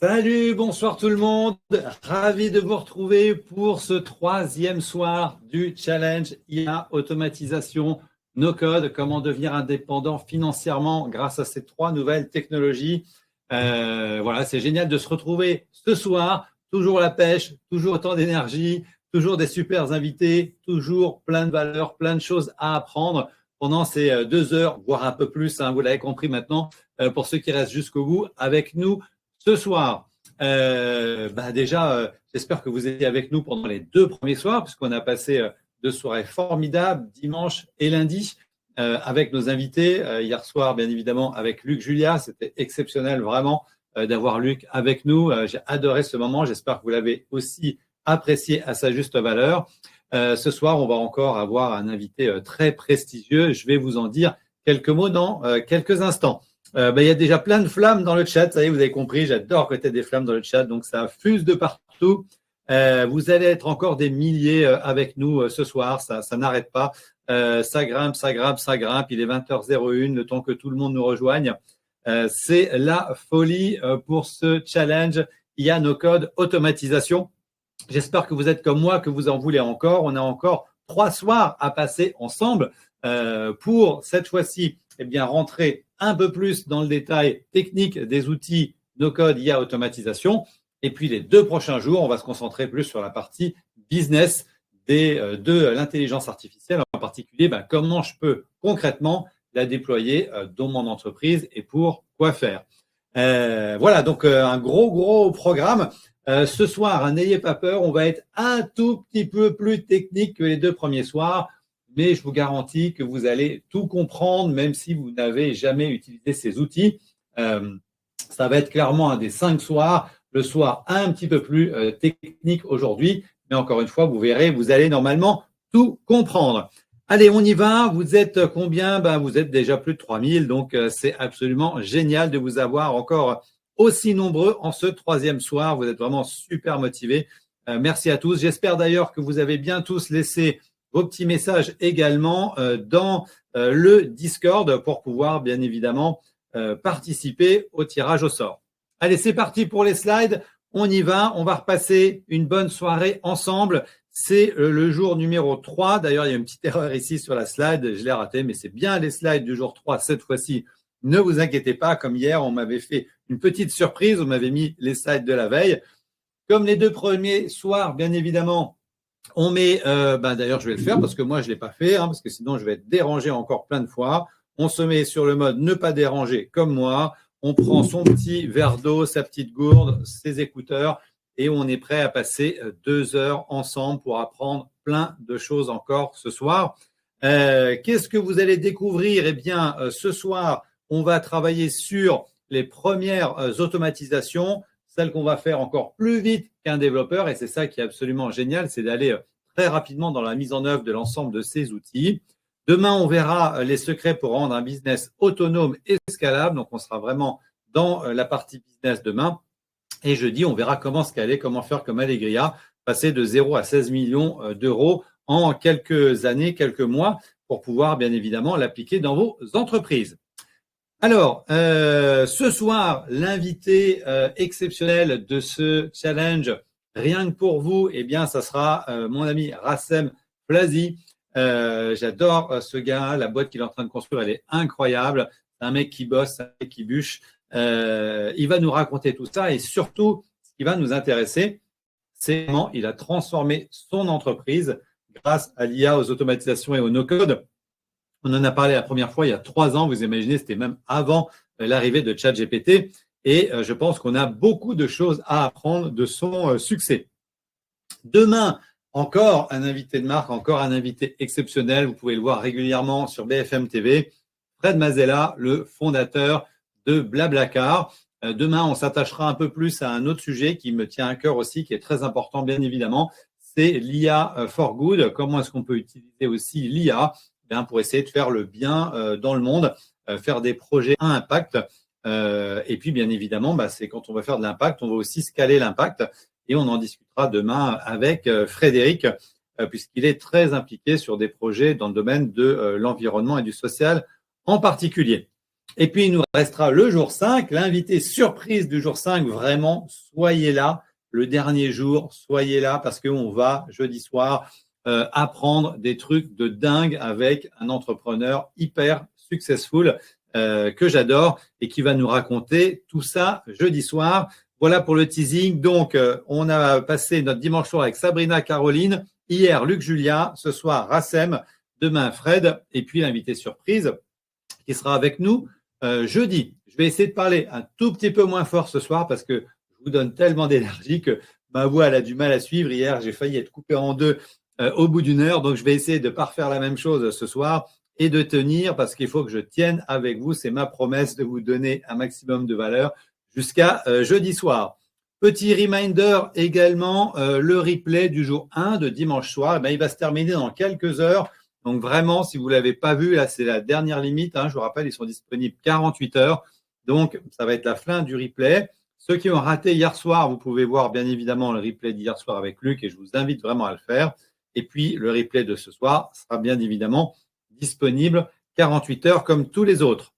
Salut, bonsoir tout le monde. Ravi de vous retrouver pour ce troisième soir du challenge IA automatisation no code. Comment devenir indépendant financièrement grâce à ces trois nouvelles technologies. Voilà, c'est génial de se retrouver ce soir. Toujours la pêche, toujours autant d'énergie, toujours des super invités, toujours plein de valeurs, plein de choses à apprendre pendant ces 2 heures, voire un peu plus. Vous l'avez compris maintenant, pour ceux qui restent jusqu'au bout avec nous. Ce soir, déjà, j'espère que vous étiez avec nous pendant les 2 premiers soirs, puisqu'on a passé 2 soirées formidables, dimanche et lundi, avec nos invités. Hier soir, bien évidemment, avec Luc Julia. C'était exceptionnel, vraiment, d'avoir Luc avec nous. J'ai adoré ce moment. J'espère que vous l'avez aussi apprécié à sa juste valeur. Ce soir, on va encore avoir un invité très prestigieux. Je vais vous en dire quelques mots dans quelques instants. Il y a déjà plein de flammes dans le chat. Ça y est, vous avez compris, j'adore que tu aies des flammes dans le chat. Donc, ça fuse de partout. Vous allez être encore des milliers avec nous ce soir. Ça n'arrête pas. Ça grimpe, ça grimpe, ça grimpe. Il est 20h01, le temps que tout le monde nous rejoigne. C'est la folie pour ce challenge IA no code automatisation. J'espère que vous êtes comme moi, que vous en voulez encore. On a encore 3 soirs à passer ensemble pour cette fois-ci rentrer un peu plus dans le détail technique des outils no code IA automatisation. Et puis les 2 prochains jours, on va se concentrer plus sur la partie business de l'intelligence artificielle, en particulier comment je peux concrètement la déployer dans mon entreprise et pour quoi faire. Voilà, donc un gros programme. Ce soir, n'ayez pas peur, on va être un tout petit peu plus technique que les 2 premiers soirs, mais je vous garantis que vous allez tout comprendre, même si vous n'avez jamais utilisé ces outils. Ça va être clairement un des 5 soirs, le soir un petit peu plus technique aujourd'hui, mais encore une fois, vous verrez, vous allez normalement tout comprendre. Allez, on y va. Vous êtes combien? Vous êtes déjà plus de 3000, donc c'est absolument génial de vous avoir encore aussi nombreux en ce 3e soir. Vous êtes vraiment super motivés. Merci à tous. J'espère d'ailleurs que vous avez bien tous laissé vos petits messages également dans le Discord pour pouvoir bien évidemment participer au tirage au sort. Allez, c'est parti pour les slides. On y va. On va repasser une bonne soirée ensemble. C'est le jour numéro 3. D'ailleurs, il y a une petite erreur ici sur la slide. Je l'ai raté, mais c'est bien les slides du jour 3 cette fois-ci. Ne vous inquiétez pas, comme hier, on m'avait fait une petite surprise. On m'avait mis les slides de la veille. Comme les 2 premiers soirs, bien évidemment, on met, d'ailleurs, je vais le faire parce que moi, je ne l'ai pas fait, parce que sinon, je vais être dérangé encore plein de fois. On se met sur le mode ne pas déranger comme moi. On prend son petit verre d'eau, sa petite gourde, ses écouteurs et on est prêt à passer 2 heures ensemble pour apprendre plein de choses encore ce soir. Qu'est-ce que vous allez découvrir? Ce soir, on va travailler sur les premières automatisations, celles qu'on va faire encore plus vite qu'un développeur. Et c'est ça qui est absolument génial, c'est d'aller très rapidement dans la mise en œuvre de l'ensemble de ces outils. Demain, on verra les secrets pour rendre un business autonome et scalable. Donc, on sera vraiment dans la partie business demain. Et jeudi, on verra comment scaler, comment faire comme Allegria, passer de 0 à 16 millions d'euros en quelques années, quelques mois, pour pouvoir bien évidemment l'appliquer dans vos entreprises. Alors, ce soir, l'invité exceptionnel de ce challenge, rien que pour vous, ça sera mon ami Rassem Plazi. J'adore ce gars, la boîte qu'il est en train de construire, elle est incroyable. C'est un mec qui bosse, un mec qui bûche. Il va nous raconter tout ça et surtout, ce qui va nous intéresser, c'est comment il a transformé son entreprise grâce à l'IA, aux automatisations et au no-code. On en a parlé la première fois il y a 3 ans. Vous imaginez, c'était même avant l'arrivée de ChatGPT. Et je pense qu'on a beaucoup de choses à apprendre de son succès. Demain, encore un invité de marque, encore un invité exceptionnel. Vous pouvez le voir régulièrement sur BFM TV. Fred Mazella, le fondateur de Blablacar. Demain, on s'attachera un peu plus à un autre sujet qui me tient à cœur aussi, qui est très important, bien évidemment. C'est l'IA for good. Comment est-ce qu'on peut utiliser aussi l'IA pour essayer de faire le bien dans le monde, faire des projets à impact. Et puis, bien évidemment, c'est quand on va faire de l'impact, on va aussi scaler l'impact. Et on en discutera demain avec Frédéric, puisqu'il est très impliqué sur des projets dans le domaine de l'environnement et du social en particulier. Et puis, il nous restera le jour 5, l'invité surprise du jour 5. Vraiment, soyez là le dernier jour, soyez là parce qu'on va, jeudi soir, apprendre des trucs de dingue avec un entrepreneur hyper successful que j'adore et qui va nous raconter tout ça jeudi soir. Voilà pour le teasing. Donc, on a passé notre dimanche soir avec Sabrina, Caroline, hier Luc, Julia, ce soir Rassem, demain Fred et puis l'invité surprise qui sera avec nous jeudi. Je vais essayer de parler un tout petit peu moins fort ce soir parce que je vous donne tellement d'énergie que ma voix elle a du mal à suivre. Hier, j'ai failli être coupé en deux au bout d'une heure. Donc, je vais essayer de ne pas refaire la même chose ce soir et de tenir parce qu'il faut que je tienne avec vous. C'est ma promesse de vous donner un maximum de valeur jusqu'à jeudi soir. Petit reminder également, le replay du jour 1 de dimanche soir, il va se terminer dans quelques heures. Donc vraiment, si vous ne l'avez pas vu, là, c'est la dernière limite. Je vous rappelle, ils sont disponibles 48 heures. Donc, ça va être la fin du replay. Ceux qui ont raté hier soir, vous pouvez voir bien évidemment le replay d'hier soir avec Luc et je vous invite vraiment à le faire. Et puis, le replay de ce soir sera bien évidemment disponible 48 heures comme tous les autres.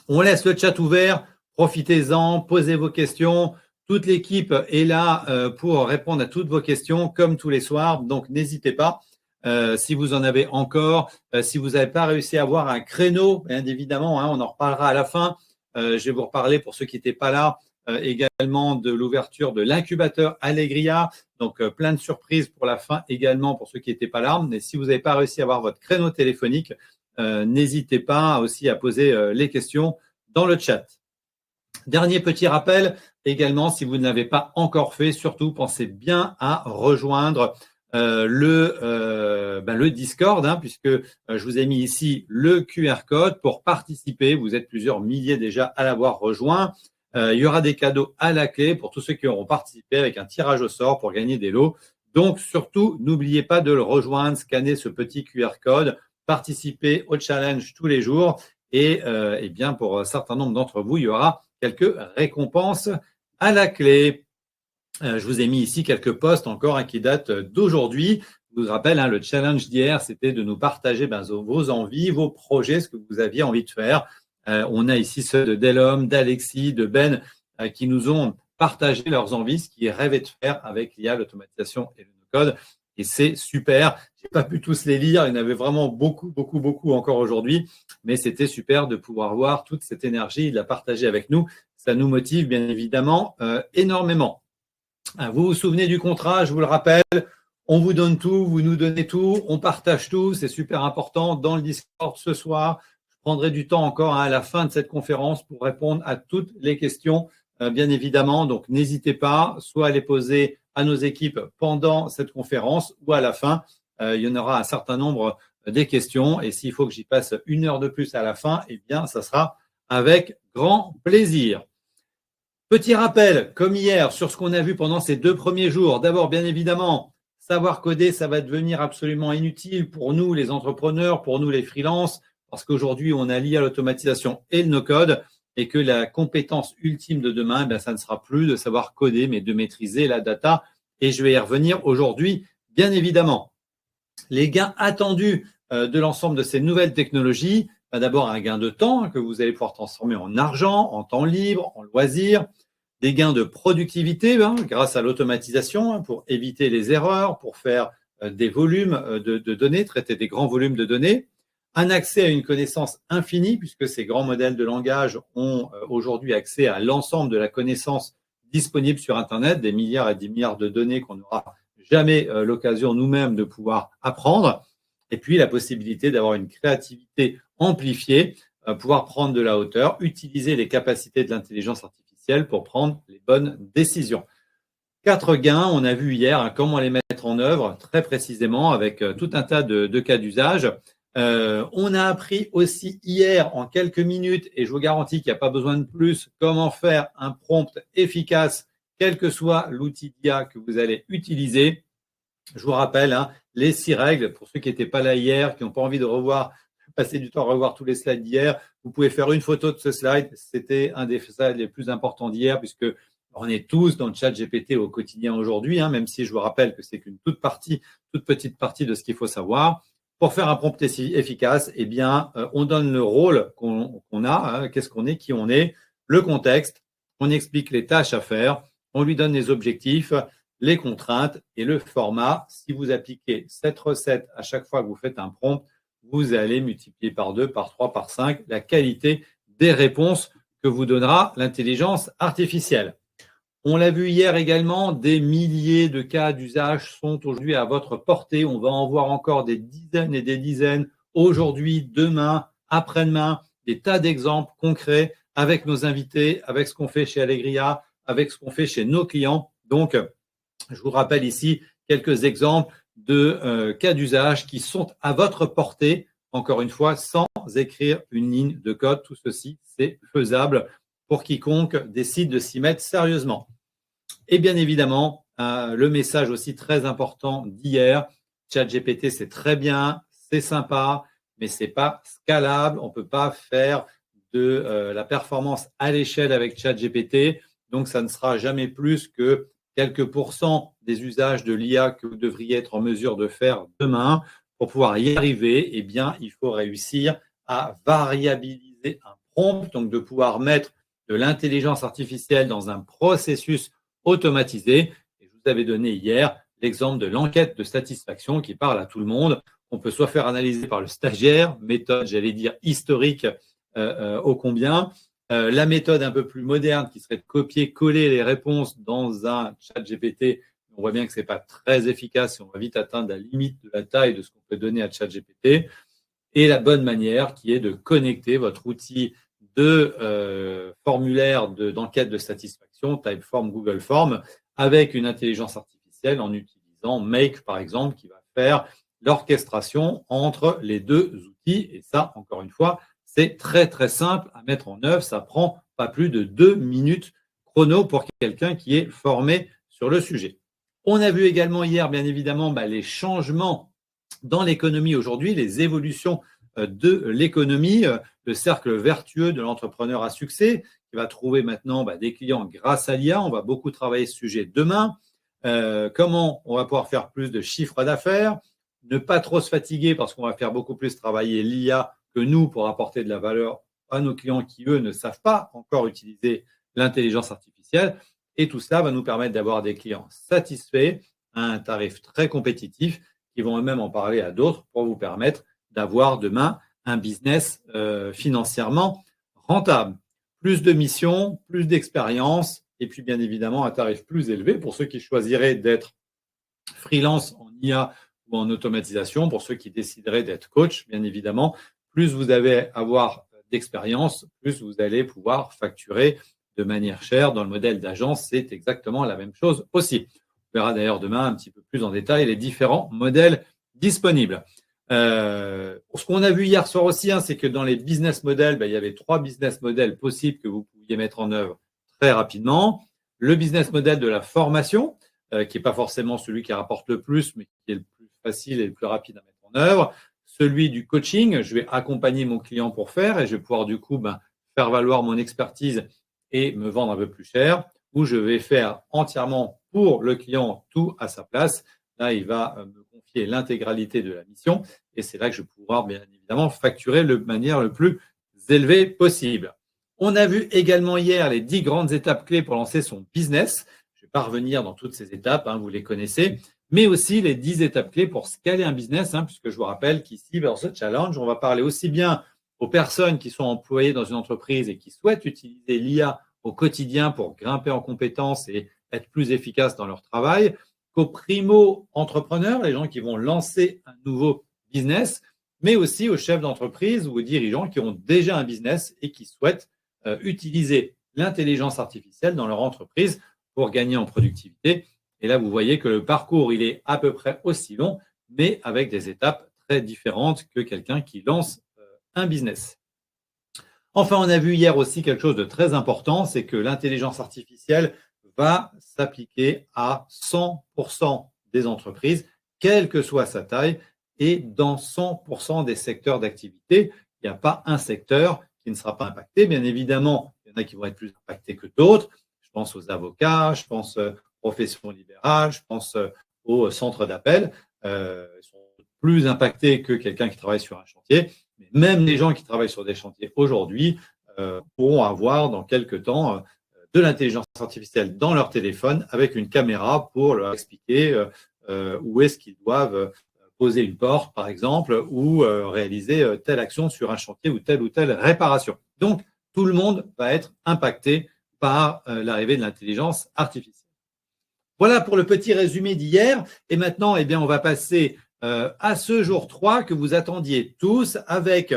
On laisse le chat ouvert. Profitez-en, posez vos questions. Toute l'équipe est là pour répondre à toutes vos questions comme tous les soirs. Donc, n'hésitez pas. Si vous en avez encore, si vous n'avez pas réussi à avoir un créneau, bien évidemment, on en reparlera à la fin. Je vais vous reparler pour ceux qui n'étaient pas là également de l'ouverture de l'incubateur Allegria. Donc, plein de surprises pour la fin également pour ceux qui n'étaient pas là. Mais si vous n'avez pas réussi à avoir votre créneau téléphonique, n'hésitez pas aussi à poser les questions dans le chat. Dernier petit rappel également, si vous ne l'avez pas encore fait, surtout pensez bien à rejoindre le Discord, puisque je vous ai mis ici le QR code pour participer. Vous êtes plusieurs milliers déjà à l'avoir rejoint. Il y aura des cadeaux à la clé pour tous ceux qui auront participé avec un tirage au sort pour gagner des lots. Donc, surtout, n'oubliez pas de le rejoindre, scanner ce petit QR code, participer au challenge tous les jours. Et bien, pour un certain nombre d'entre vous, il y aura quelques récompenses à la clé. Je vous ai mis ici quelques posts encore qui datent d'aujourd'hui. Je vous rappelle, le challenge d'hier, c'était de nous partager vos envies, vos projets, ce que vous aviez envie de faire. On a ici ceux de Delhomme, d'Alexis, de Ben, qui nous ont partagé leurs envies, ce qu'ils rêvaient de faire avec l'IA, l'automatisation et le no-code. Et c'est super. Je n'ai pas pu tous les lire. Il y en avait vraiment beaucoup encore aujourd'hui. Mais c'était super de pouvoir voir toute cette énergie, de la partager avec nous. Ça nous motive bien évidemment énormément. Vous vous souvenez du contrat, je vous le rappelle. On vous donne tout, vous nous donnez tout, on partage tout. C'est super important dans le Discord ce soir. Je prendrai du temps encore à la fin de cette conférence pour répondre à toutes les questions, bien évidemment. Donc, n'hésitez pas, soit à les poser à nos équipes pendant cette conférence ou à la fin. Il y en aura un certain nombre des questions. Et s'il faut que j'y passe 1 heure de plus à la fin, eh bien, ça sera avec grand plaisir. Petit rappel, comme hier, sur ce qu'on a vu pendant ces 2 premiers jours. D'abord, bien évidemment, savoir coder, ça va devenir absolument inutile pour nous, les entrepreneurs, pour nous, les freelances, parce qu'aujourd'hui, on a lié à l'automatisation et le no-code, et que la compétence ultime de demain, ça ne sera plus de savoir coder, mais de maîtriser la data. Et je vais y revenir aujourd'hui, bien évidemment. Les gains attendus de l'ensemble de ces nouvelles technologies, d'abord un gain de temps que vous allez pouvoir transformer en argent, en temps libre, en loisirs, des gains de productivité grâce à l'automatisation pour éviter les erreurs, pour faire des volumes de données, traiter des grands volumes de données, un accès à une connaissance infinie puisque ces grands modèles de langage ont aujourd'hui accès à l'ensemble de la connaissance disponible sur Internet, des milliards et des milliards de données qu'on n'aura jamais l'occasion nous-mêmes de pouvoir apprendre. Et puis, la possibilité d'avoir une créativité amplifiée, pouvoir prendre de la hauteur, utiliser les capacités de l'intelligence artificielle pour prendre les bonnes décisions. 4 gains, on a vu hier comment les mettre en œuvre très précisément avec tout un tas de cas d'usage. On a appris aussi hier en quelques minutes, et je vous garantis qu'il n'y a pas besoin de plus, comment faire un prompt efficace, quel que soit l'outil d'IA que vous allez utiliser. Je vous rappelle les 6 règles, pour ceux qui n'étaient pas là hier, qui n'ont pas envie de passer du temps à revoir tous les slides d'hier. Vous pouvez faire une photo de ce slide. C'était un des slides les plus importants d'hier, puisque on est tous dans le chat GPT au quotidien aujourd'hui, même si je vous rappelle que c'est qu'une toute petite partie de ce qu'il faut savoir. Pour faire un prompt efficace, eh bien, on donne le rôle qu'on a, qu'est-ce qu'on est, qui on est, le contexte, on explique les tâches à faire, on lui donne les objectifs, les contraintes et le format. Si vous appliquez cette recette à chaque fois que vous faites un prompt, vous allez multiplier par 2, par 3, par 5 la qualité des réponses que vous donnera l'intelligence artificielle. On l'a vu hier également, des milliers de cas d'usage sont aujourd'hui à votre portée. On va en voir encore des dizaines et des dizaines aujourd'hui, demain, après-demain, des tas d'exemples concrets avec nos invités, avec ce qu'on fait chez Allegria, avec ce qu'on fait chez nos clients. Donc, je vous rappelle ici quelques exemples de cas d'usage qui sont à votre portée, encore une fois, sans écrire une ligne de code. Tout ceci, c'est faisable pour quiconque décide de s'y mettre sérieusement. Et bien évidemment, le message aussi très important d'hier, ChatGPT, c'est très bien, c'est sympa, mais ce n'est pas scalable. On ne peut pas faire de la performance à l'échelle avec ChatGPT. Donc, ça ne sera jamais plus que quelques pourcents des usages de l'IA que vous devriez être en mesure de faire demain. Pour pouvoir y arriver, eh bien, il faut réussir à variabiliser un prompt, donc de pouvoir mettre de l'intelligence artificielle dans un processus automatisé. Et je vous avais donné hier l'exemple de l'enquête de satisfaction qui parle à tout le monde. On peut soit faire analyser par le stagiaire, méthode, j'allais dire, historique ô combien. La méthode un peu plus moderne qui serait de copier-coller les réponses dans un chat GPT. On voit bien que ce n'est pas très efficace et on va vite atteindre la limite de la taille de ce qu'on peut donner à ChatGPT. Et la bonne manière qui est de connecter votre outil de formulaire d'enquête de satisfaction, Typeform, Google Form, avec une intelligence artificielle en utilisant Make, par exemple, qui va faire l'orchestration entre les deux outils. Et ça, encore une fois, c'est très, très simple à mettre en œuvre. Ça prend pas plus de 2 minutes chrono pour quelqu'un qui est formé sur le sujet. On a vu également hier, bien évidemment, les changements dans l'économie aujourd'hui, les évolutions de l'économie, le cercle vertueux de l'entrepreneur à succès, qui va trouver maintenant des clients grâce à l'IA. On va beaucoup travailler ce sujet demain. Comment on va pouvoir faire plus de chiffre d'affaires, ne pas trop se fatiguer parce qu'on va faire beaucoup plus travailler l'IA que nous pour apporter de la valeur à nos clients qui, eux, ne savent pas encore utiliser l'intelligence artificielle. Et tout cela va nous permettre d'avoir des clients satisfaits à un tarif très compétitif qui vont eux-mêmes en parler à d'autres pour vous permettre d'avoir demain un business financièrement rentable. Plus de missions, plus d'expérience et puis bien évidemment un tarif plus élevé pour ceux qui choisiraient d'être freelance en IA ou en automatisation, pour ceux qui décideraient d'être coach, bien évidemment. Plus vous allez avoir d'expérience, plus vous allez pouvoir facturer de manière chère. Dans le modèle d'agence, c'est exactement la même chose aussi. On verra d'ailleurs demain un petit peu plus en détail les différents modèles disponibles. Ce qu'on a vu hier soir aussi, c'est que dans les business models, il y avait 3 business models possibles que vous pouviez mettre en œuvre très rapidement. Le business model de la formation, qui n'est pas forcément celui qui rapporte le plus, mais qui est le plus facile et le plus rapide à mettre en œuvre. Celui du coaching, je vais accompagner mon client pour faire et je vais pouvoir du coup faire valoir mon expertise et me vendre un peu plus cher, ou je vais faire entièrement pour le client tout à sa place. Là, il va me confier l'intégralité de la mission et c'est là que je vais pouvoir bien évidemment facturer de manière le plus élevée possible. On a vu également hier les 10 grandes étapes clés pour lancer son business. Je ne vais pas revenir dans toutes ces étapes, vous les connaissez, mais aussi les 10 étapes clés pour scaler un business, puisque je vous rappelle qu'ici, dans ce challenge, on va parler aussi bien aux personnes qui sont employées dans une entreprise et qui souhaitent utiliser l'IA au quotidien pour grimper en compétences et être plus efficaces dans leur travail, qu'aux primo-entrepreneurs, les gens qui vont lancer un nouveau business, mais aussi aux chefs d'entreprise ou aux dirigeants qui ont déjà un business et qui souhaitent utiliser l'intelligence artificielle dans leur entreprise pour gagner en productivité. Et là, vous voyez que le parcours, il est à peu près aussi long, mais avec des étapes très différentes que quelqu'un qui lance un business. Enfin, on a vu hier aussi quelque chose de très important, c'est que l'intelligence artificielle va s'appliquer à 100% des entreprises, quelle que soit sa taille, et dans 100% des secteurs d'activité. Il n'y a pas un secteur qui ne sera pas impacté. Bien évidemment, il y en a qui vont être plus impactés que d'autres. Je pense aux avocats, je pense aux professions libérales, je pense aux centres d'appel. Ils sont plus impacté que quelqu'un qui travaille sur un chantier. Mais même les gens qui travaillent sur des chantiers aujourd'hui pourront avoir dans quelques temps de l'intelligence artificielle dans leur téléphone avec une caméra pour leur expliquer où est-ce qu'ils doivent poser une porte, par exemple, ou réaliser telle action sur un chantier ou telle réparation. Donc, tout le monde va être impacté par l'arrivée de l'intelligence artificielle. Voilà pour le petit résumé d'hier. Et maintenant, eh bien, on va passer à ce jour 3 que vous attendiez tous avec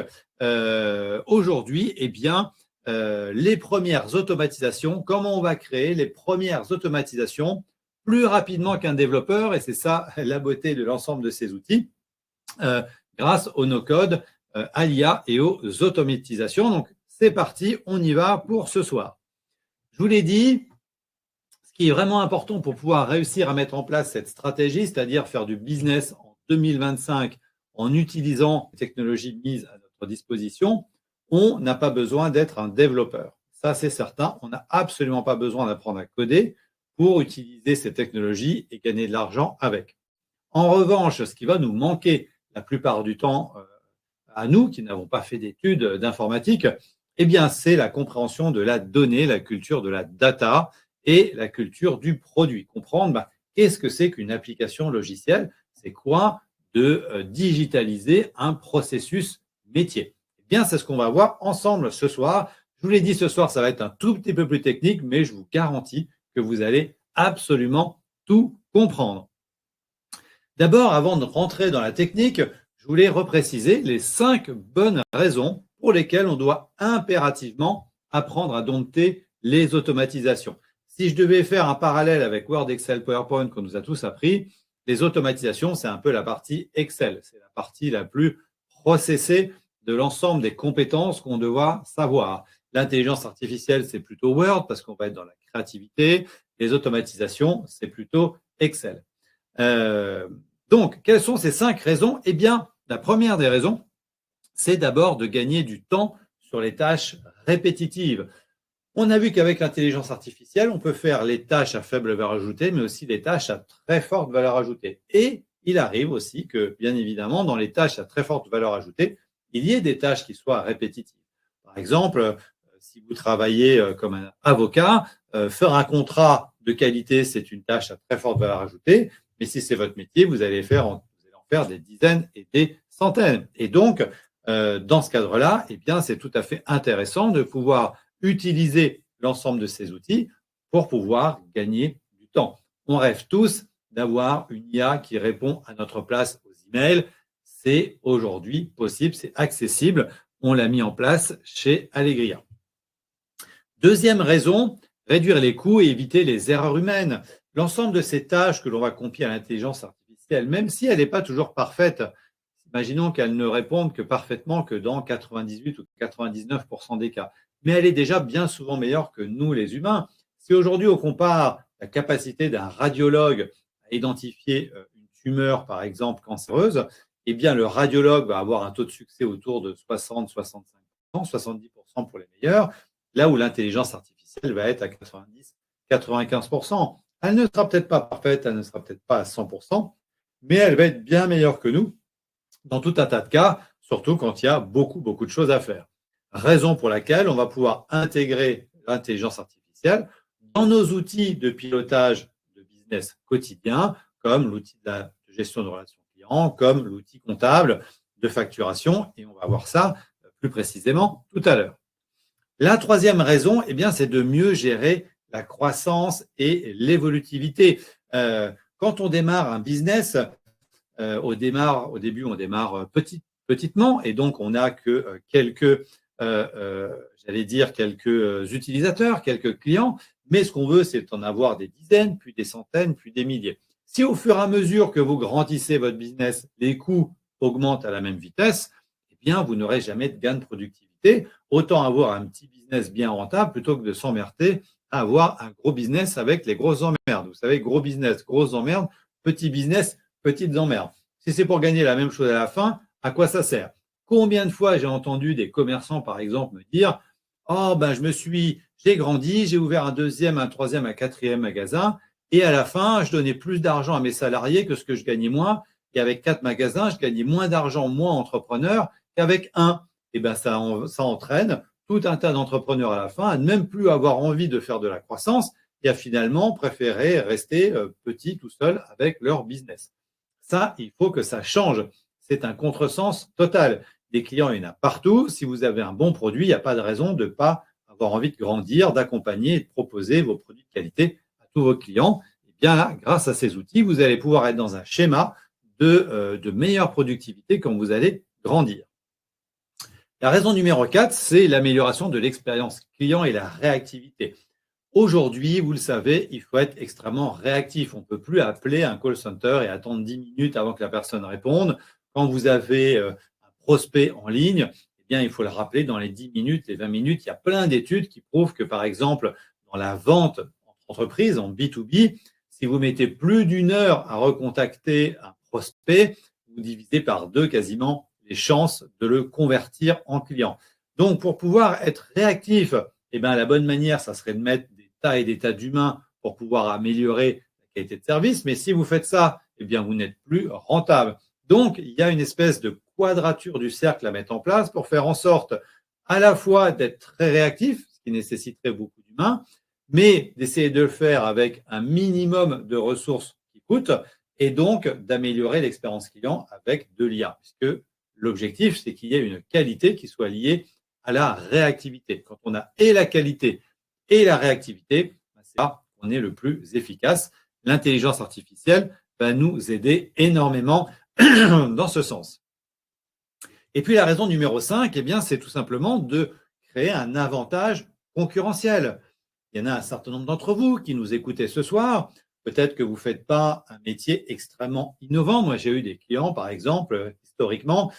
aujourd'hui, eh bien, les premières automatisations, comment on va créer les premières automatisations plus rapidement qu'un développeur, et c'est ça la beauté de l'ensemble de ces outils, grâce au no-code, à l'IA et aux automatisations. Donc, c'est parti, on y va pour ce soir. Je vous l'ai dit, ce qui est vraiment important pour pouvoir réussir à mettre en place cette stratégie, c'est-à-dire faire du business en 2025 en utilisant les technologies mises à notre disposition, on n'a pas besoin d'être un développeur. Ça, c'est certain. On n'a absolument pas besoin d'apprendre à coder pour utiliser ces technologies et gagner de l'argent avec. En revanche, ce qui va nous manquer la plupart du temps à nous qui n'avons pas fait d'études d'informatique, eh bien, c'est la compréhension de la donnée, la culture de la data et la culture du produit. Comprendre qu'est-ce que c'est qu'une application logicielle, c'est quoi de digitaliser un processus métier. Eh bien, c'est ce qu'on va voir ensemble ce soir. Je vous l'ai dit, ce soir, ça va être un tout petit peu plus technique, mais je vous garantis que vous allez absolument tout comprendre. D'abord, avant de rentrer dans la technique, je voulais repréciser les 5 bonnes raisons pour lesquelles on doit impérativement apprendre à dompter les automatisations. Si je devais faire un parallèle avec Word, Excel, PowerPoint qu'on nous a tous appris, les automatisations, c'est un peu la partie Excel. C'est la partie la plus processée de l'ensemble des compétences qu'on doit savoir. L'intelligence artificielle, c'est plutôt Word parce qu'on va être dans la créativité. Les automatisations, c'est plutôt Excel. Donc, quelles sont ces 5 raisons? Eh bien, la première des raisons, c'est d'abord de gagner du temps sur les tâches répétitives. On a vu qu'avec l'intelligence artificielle, on peut faire les tâches à faible valeur ajoutée, mais aussi des tâches à très forte valeur ajoutée. Et il arrive aussi que, bien évidemment, dans les tâches à très forte valeur ajoutée, il y ait des tâches qui soient répétitives. Par exemple, si vous travaillez comme un avocat, faire un contrat de qualité, c'est une tâche à très forte valeur ajoutée. Mais si c'est votre métier, vous allez en faire des dizaines et des centaines. Et donc, dans ce cadre-là, eh bien, c'est tout à fait intéressant de pouvoir utiliser l'ensemble de ces outils pour pouvoir gagner du temps. On rêve tous d'avoir une IA qui répond à notre place aux emails. C'est aujourd'hui possible, c'est accessible. On l'a mis en place chez Allegria. Deuxième raison, réduire les coûts et éviter les erreurs humaines. L'ensemble de ces tâches que l'on va confier à l'intelligence artificielle, même si elle n'est pas toujours parfaite, imaginons qu'elle ne réponde que parfaitement que dans 98 ou 99% des cas, mais elle est déjà bien souvent meilleure que nous, les humains. Si aujourd'hui on compare la capacité d'un radiologue à identifier une tumeur, par exemple, cancéreuse, eh bien le radiologue va avoir un taux de succès autour de 60-65%, 70% pour les meilleurs, là où l'intelligence artificielle va être à 90-95%. Elle ne sera peut-être pas parfaite, elle ne sera peut-être pas à 100%, mais elle va être bien meilleure que nous dans tout un tas de cas, surtout quand il y a beaucoup de choses à faire. Raison pour laquelle on va pouvoir intégrer l'intelligence artificielle dans nos outils de pilotage de business quotidien, comme l'outil de gestion de relations clients, comme l'outil comptable de facturation, et on va voir ça plus précisément tout à l'heure. La troisième raison, eh bien, c'est de mieux gérer la croissance et l'évolutivité. Quand on démarre un business, au début, on démarre petitement, et donc on n'a que quelques utilisateurs, quelques clients, mais ce qu'on veut, c'est en avoir des dizaines, puis des centaines, puis des milliers. Si au fur et à mesure que vous grandissez votre business, les coûts augmentent à la même vitesse, eh bien, vous n'aurez jamais de gain de productivité. Autant avoir un petit business bien rentable plutôt que de s'emmerder à avoir un gros business avec les grosses emmerdes. Vous savez, gros business, grosses emmerdes, petit business, petites emmerdes. Si c'est pour gagner la même chose à la fin, à quoi ça sert? Combien de fois j'ai entendu des commerçants, par exemple, me dire « Oh, ben, j'ai grandi, j'ai ouvert un deuxième, un troisième, un quatrième magasin, et à la fin, je donnais plus d'argent à mes salariés que ce que je gagnais moi, et avec 4 magasins, je gagnais moins d'argent, moi, entrepreneur, qu'avec un. Et bien, ça entraîne tout un tas d'entrepreneurs à la fin à ne même plus avoir envie de faire de la croissance et à finalement préférer rester petit tout seul avec leur business. Ça, il faut que ça change. C'est un contresens total. Des clients, il y en a partout. Si vous avez un bon produit, il n'y a pas de raison de ne pas avoir envie de grandir, d'accompagner et de proposer vos produits de qualité à tous vos clients. Et bien là, grâce à ces outils, vous allez pouvoir être dans un schéma de meilleure productivité quand vous allez grandir. La raison numéro 4, c'est l'amélioration de l'expérience client et la réactivité. Aujourd'hui, vous le savez, il faut être extrêmement réactif. On ne peut plus appeler un call center et attendre 10 minutes avant que la personne réponde. Quand vous avez un prospect en ligne, eh bien, il faut le rappeler dans les 10 minutes, les 20 minutes. Il y a plein d'études qui prouvent que, par exemple, dans la vente entre entreprises, en B2B, si vous mettez plus d'une heure à recontacter un prospect, vous divisez par 2 quasiment les chances de le convertir en client. Donc, pour pouvoir être réactif, eh bien, la bonne manière, ça serait de mettre des tas et des tas d'humains pour pouvoir améliorer la qualité de service. Mais si vous faites ça, eh bien, vous n'êtes plus rentable. Donc, il y a une espèce de quadrature du cercle à mettre en place pour faire en sorte à la fois d'être très réactif, ce qui nécessiterait beaucoup d'humains, mais d'essayer de le faire avec un minimum de ressources qui coûtent et donc d'améliorer l'expérience client avec de l'IA, puisque l'objectif, c'est qu'il y ait une qualité qui soit liée à la réactivité. Quand on a et la qualité et la réactivité, c'est là qu'on est le plus efficace. L'intelligence artificielle va nous aider énormément dans ce sens. Et puis la raison numéro 5, eh bien, c'est tout simplement de créer un avantage concurrentiel. Il y en a un certain nombre d'entre vous qui nous écoutez ce soir. Peut-être que vous ne faites pas un métier extrêmement innovant. Moi, j'ai eu des clients, par exemple, historiquement,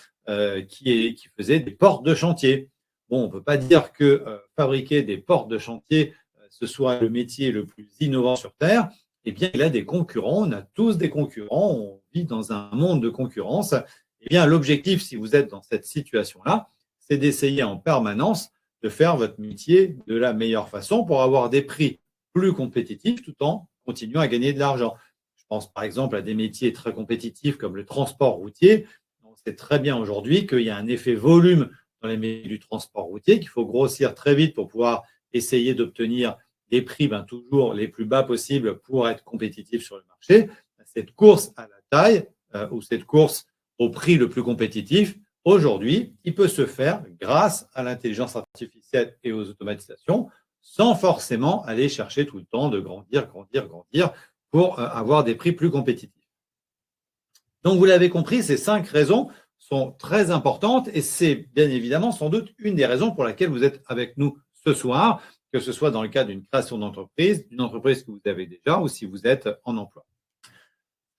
qui faisaient des portes de chantier. Bon, on ne peut pas dire que fabriquer des portes de chantier, ce soit le métier le plus innovant sur Terre. Eh bien, il a des concurrents. On a tous des concurrents. On vit dans un monde de concurrence. Eh bien, l'objectif, si vous êtes dans cette situation-là, c'est d'essayer en permanence de faire votre métier de la meilleure façon pour avoir des prix plus compétitifs tout en continuant à gagner de l'argent. Je pense par exemple à des métiers très compétitifs comme le transport routier. On sait très bien aujourd'hui qu'il y a un effet volume dans les métiers du transport routier, qu'il faut grossir très vite pour pouvoir essayer d'obtenir des prix toujours les plus bas possibles pour être compétitif sur le marché. Cette course à la taille ou cette course au prix le plus compétitif, aujourd'hui, il peut se faire grâce à l'intelligence artificielle et aux automatisations, sans forcément aller chercher tout le temps de grandir pour avoir des prix plus compétitifs. Donc, vous l'avez compris, ces 5 raisons sont très importantes et c'est bien évidemment sans doute une des raisons pour laquelle vous êtes avec nous ce soir, que ce soit dans le cadre d'une création d'entreprise, d'une entreprise que vous avez déjà ou si vous êtes en emploi.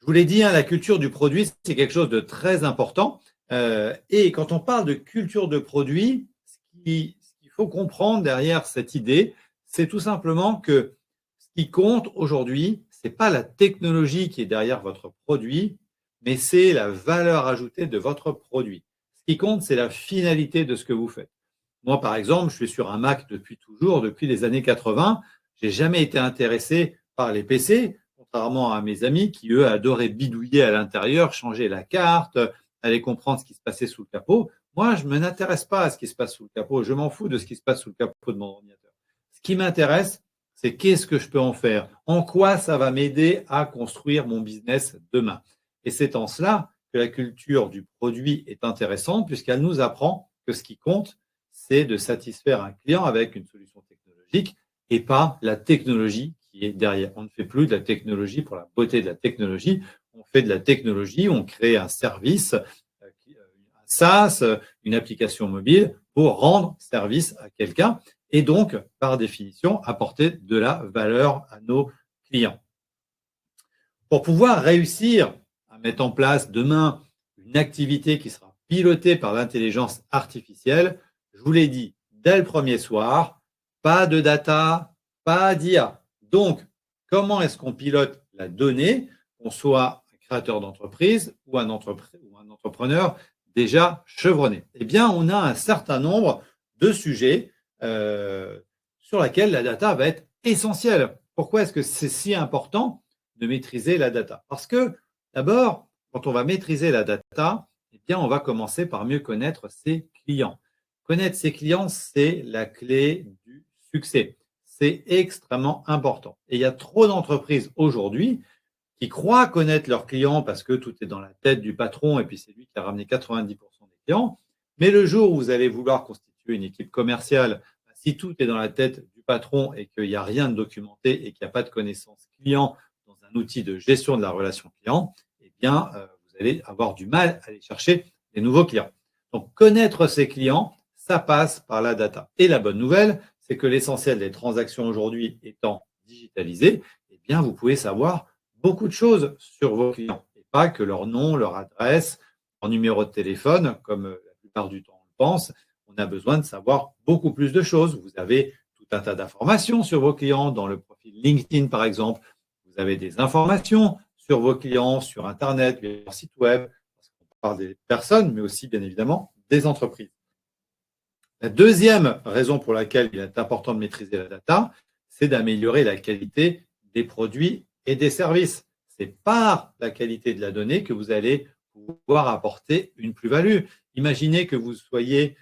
Je vous l'ai dit, la culture du produit, c'est quelque chose de très important. Et quand on parle de culture de produit, ce qu'il faut comprendre derrière cette idée, c'est tout simplement que ce qui compte aujourd'hui, ce n'est pas la technologie qui est derrière votre produit, mais c'est la valeur ajoutée de votre produit. Ce qui compte, c'est la finalité de ce que vous faites. Moi, par exemple, je suis sur un Mac depuis toujours, depuis les années 80. Je n'ai jamais été intéressé par les PC, contrairement à mes amis qui, eux, adoraient bidouiller à l'intérieur, changer la carte, aller comprendre ce qui se passait sous le capot. Moi, je ne m'intéresse pas à ce qui se passe sous le capot. Je m'en fous de ce qui se passe sous le capot de mon ordinateur. Ce qui m'intéresse, c'est qu'est-ce que je peux en faire? En quoi ça va m'aider à construire mon business demain? Et c'est en cela que la culture du produit est intéressante puisqu'elle nous apprend que ce qui compte, c'est de satisfaire un client avec une solution technologique et pas la technologie qui est derrière. On ne fait plus de la technologie pour la beauté de la technologie. On fait de la technologie, on crée un service, un SaaS, une application mobile pour rendre service à quelqu'un et donc, par définition, apporter de la valeur à nos clients. Pour pouvoir réussir à mettre en place demain une activité qui sera pilotée par l'intelligence artificielle, je vous l'ai dit dès le premier soir, pas de data, pas d'IA. Donc, comment est-ce qu'on pilote la donnée, qu'on soit un créateur d'entreprise ou un entrepreneur déjà chevronné? Eh bien, on a un certain nombre de sujets sur lesquels la data va être essentielle. Pourquoi est-ce que c'est si important de maîtriser la data? Parce que, d'abord, quand on va maîtriser la data, eh bien, on va commencer par mieux connaître ses clients. Connaître ses clients, c'est la clé du succès. C'est extrêmement important. Et il y a trop d'entreprises aujourd'hui qui croient connaître leurs clients parce que tout est dans la tête du patron et puis c'est lui qui a ramené 90% des clients. Mais le jour où vous allez vouloir constituer une équipe commerciale, si tout est dans la tête du patron et qu'il n'y a rien de documenté et qu'il n'y a pas de connaissances clients dans un outil de gestion de la relation client, eh bien, vous allez avoir du mal à aller chercher des nouveaux clients. Donc, connaître ses clients, ça passe par la data. Et la bonne nouvelle, c'est que l'essentiel des transactions aujourd'hui étant digitalisées, eh bien, vous pouvez savoir beaucoup de choses sur vos clients et pas que leur nom, leur adresse, leur numéro de téléphone, comme la plupart du temps on le pense. On a besoin de savoir beaucoup plus de choses. Vous avez tout un tas d'informations sur vos clients dans le profil LinkedIn, par exemple. Vous avez des informations sur vos clients, sur Internet, leur site web, parce qu'on parle des personnes, mais aussi, bien évidemment, des entreprises. La deuxième raison pour laquelle il est important de maîtriser la data, c'est d'améliorer la qualité des produits et des services. C'est par la qualité de la donnée que vous allez pouvoir apporter une plus-value. Imaginez que vous soyez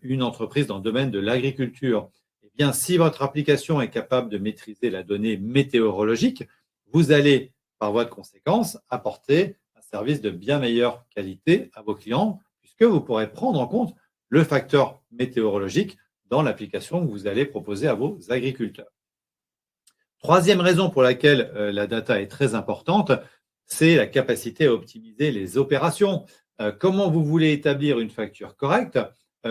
une entreprise dans le domaine de l'agriculture. Eh bien, si votre application est capable de maîtriser la donnée météorologique, vous allez, par voie de conséquence, apporter un service de bien meilleure qualité à vos clients, puisque vous pourrez prendre en compte le facteur météorologique dans l'application que vous allez proposer à vos agriculteurs. Troisième raison pour laquelle la data est très importante, c'est la capacité à optimiser les opérations. Comment vous voulez établir une facture correcte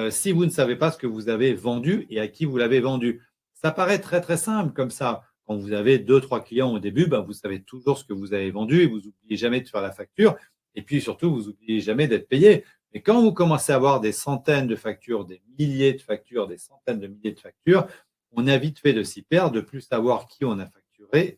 si vous ne savez pas ce que vous avez vendu et à qui vous l'avez vendu? Ça paraît très très simple comme ça. Quand vous avez 2-3 clients au début, vous savez toujours ce que vous avez vendu et vous n'oubliez jamais de faire la facture. Et puis surtout, vous n'oubliez jamais d'être payé. Mais quand vous commencez à avoir des centaines de factures, des milliers de factures, des centaines de milliers de factures, on a vite fait de s'y perdre, de plus savoir qui on a facturé,